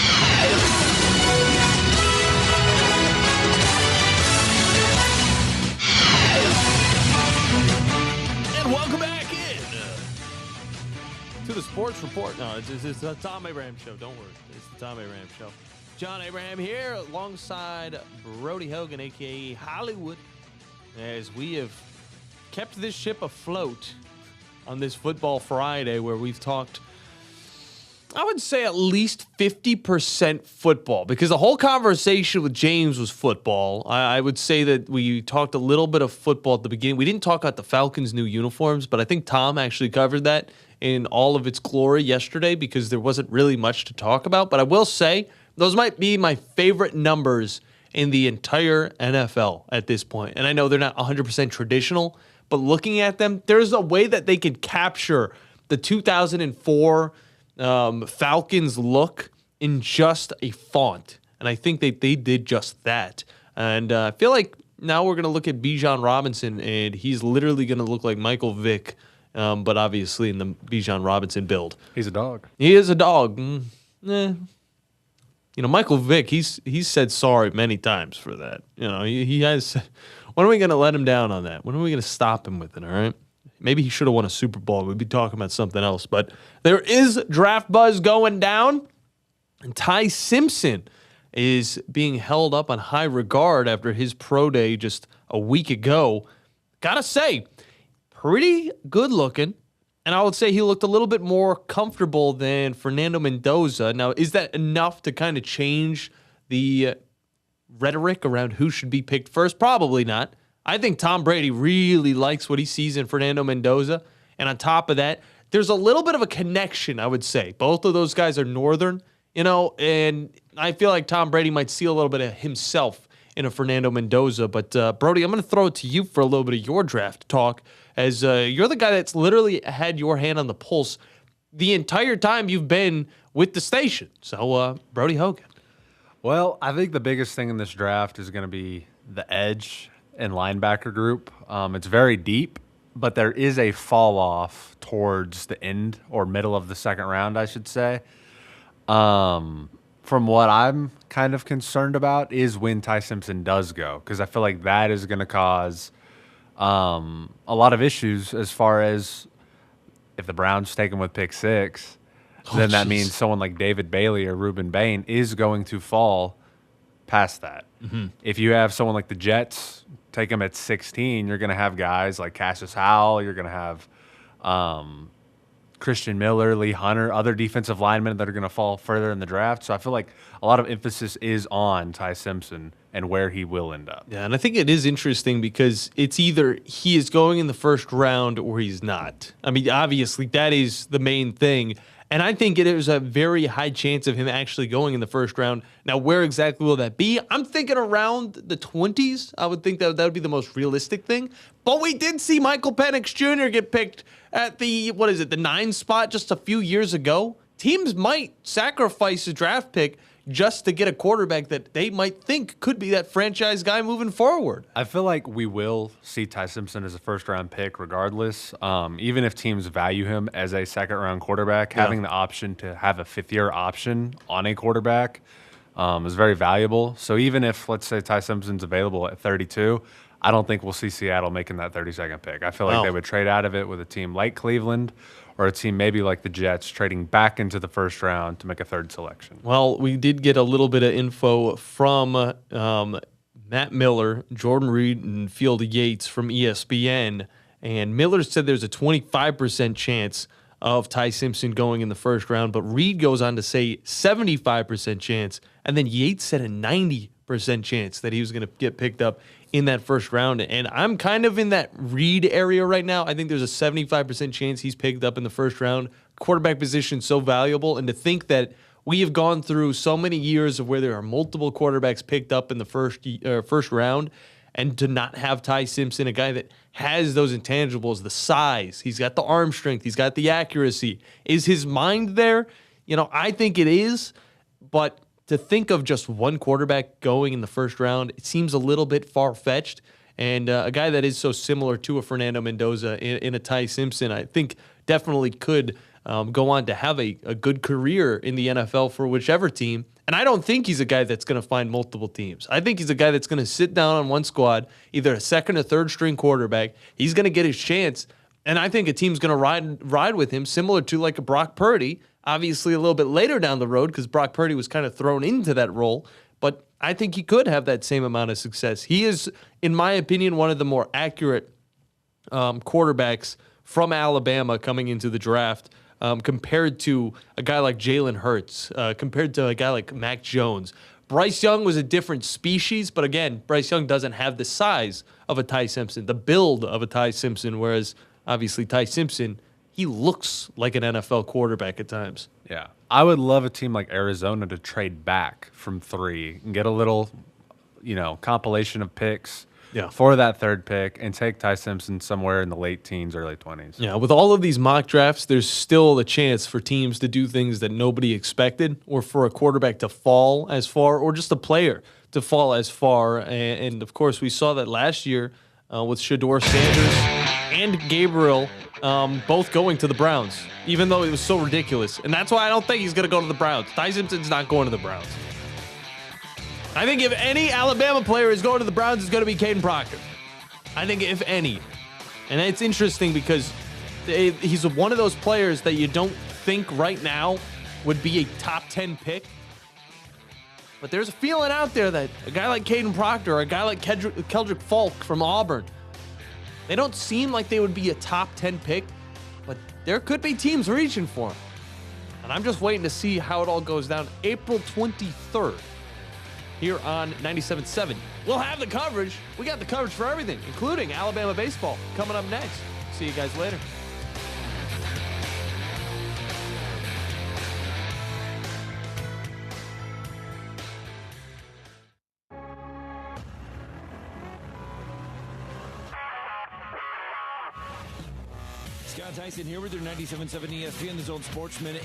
welcome back in to the Sports Report. No, it's the Thom Abraham Show. Don't worry. It's the Thom Abraham Show. John Abraham here alongside Brody Hogan, a.k.a. Hollywood, as we have kept this ship afloat on this Football Friday where we've talked, I would say, at least 50% football, because the whole conversation with James was football. I would say that we talked a little bit of football at the beginning. We didn't talk about the Falcons' new uniforms, but I think Thom actually covered that in all of its glory yesterday because there wasn't really much to talk about. But I will say those might be my favorite numbers in the entire NFL at this point. And I know they're not 100% traditional, but looking at them, there's a way that they could capture the 2004 Falcons look in just a font. And I think they did just that. And I feel like now we're going to look at Bijan Robinson, and he's literally going to look like Michael Vick, but obviously in the Bijan Robinson build. He's a dog. He is a dog. You know, Michael Vick, he's said sorry many times for that. You know, he has. When are we going to let him down on that? When are we going to stop him with it, all right? Maybe he should have won a Super Bowl. We'd be talking about something else. But there is draft buzz going down. And Ty Simpson is being held up on high regard after his pro day just a week ago. Gotta say, pretty good looking. And I would say he looked a little bit more comfortable than Fernando Mendoza. Now, is that enough to kind of change the rhetoric around who should be picked first? Probably not. I think Tom Brady really likes what he sees in Fernando Mendoza. And on top of that, there's a little bit of a connection, I would say. Both of those guys are Northern, and I feel like Tom Brady might see a little bit of himself in a Fernando Mendoza. But, Brody, I'm going to throw it to you for a little bit of your draft talk, as you're the guy that's literally had your hand on the pulse the entire time you've been with the station. So, Brody Hogan. Well, I think the biggest thing in this draft is going to be the edge and linebacker group. It's very deep, but there is a fall off towards the end or middle of the second round, I should say. From what I'm kind of concerned about is when Ty Simpson does go, because I feel like that is going to cause a lot of issues as far as if the Browns take him with pick 6, then that means someone like David Bailey or Reuben Bain is going to fall past that. Mm-hmm. If you have someone like the Jets take him at 16, you're going to have guys like Cassius Howell, you're going to have Christian Miller, Lee Hunter, other defensive linemen that are going to fall further in the draft. So I feel like a lot of emphasis is on Ty Simpson and where he will end up. Yeah, and I think it is interesting because it's either he is going in the first round or he's not. I mean, obviously, that is the main thing. And I think it is a very high chance of him actually going in the first round. Now, where exactly will that be? I'm thinking around the 20s. I would think that would be the most realistic thing. But we did see Michael Penix Jr. get picked at the 9 spot just a few years ago. Teams might sacrifice a draft pick just to get a quarterback that they might think could be that franchise guy moving forward. I feel like we will see Ty Simpson as a first-round pick regardless. Even if teams value him as a second-round quarterback, having the option to have a fifth-year option on a quarterback is very valuable. So even if, let's say, Ty Simpson's available at 32, I don't think we'll see Seattle making that 32nd pick. I feel like they would trade out of it with a team like Cleveland or a team maybe like the Jets trading back into the first round to make a third selection. Well, we did get a little bit of info from Matt Miller, Jordan Reed, and Field Yates from ESPN. And Miller said there's a 25% chance of Ty Simpson going in the first round, but Reed goes on to say 75% chance. And then Yates said a 90% chance that he was going to get picked up in that first round. And I'm kind of in that Reed area right now. I think there's a 75% chance he's picked up in the first round. Quarterback position so valuable. And to think that we have gone through so many years of where there are multiple quarterbacks picked up in the first round, and to not have Ty Simpson, a guy that has those intangibles, the size, he's got the arm strength, he's got the accuracy. Is his mind there? I think it is, but to think of just one quarterback going in the first round, it seems a little bit far-fetched. And a guy that is so similar to a Fernando Mendoza in a Ty Simpson, I think definitely could go on to have a good career in the NFL for whichever team. And I don't think he's a guy that's going to find multiple teams. I think he's a guy that's going to sit down on one squad, either a second or third string quarterback. He's going to get his chance. And I think a team's going to ride with him, similar to like a Brock Purdy, obviously a little bit later down the road because Brock Purdy was kind of thrown into that role. But I think he could have that same amount of success. He is, in my opinion, one of the more accurate quarterbacks from Alabama coming into the draft compared to a guy like Jalen Hurts, compared to a guy like Mac Jones. Bryce Young was a different species, but again, Bryce Young doesn't have the size of a Ty Simpson, the build of a Ty Simpson, whereas obviously Ty Simpson, he looks like an NFL quarterback at times. Yeah. I would love a team like Arizona to trade back from 3 and get a little, compilation of picks for that third pick and take Ty Simpson somewhere in the late teens, early 20s. Yeah, with all of these mock drafts, there's still a chance for teams to do things that nobody expected, or for a quarterback to fall as far, or just a player to fall as far. And of course, we saw that last year with Shedeur Sanders and Gabriel both going to the Browns, even though it was so ridiculous. And that's why I don't think he's going to go to the Browns. Ty Simpson's not going to the Browns. I think if any Alabama player is going to the Browns, it's going to be Caden Proctor. I think if any. And it's interesting because he's one of those players that you don't think right now would be a top 10 pick. But there's a feeling out there that a guy like Caden Proctor or a guy like Keldrick Falk from Auburn, they don't seem like they would be a top 10 pick, but there could be teams reaching for him. And I'm just waiting to see how it all goes down. April 23rd here on 97.7. We'll have the coverage. We got the coverage for everything, including Alabama baseball, coming up next. See you guys later. Scott Tyson here with your 97.7 ESPN, the Zone Sportsman.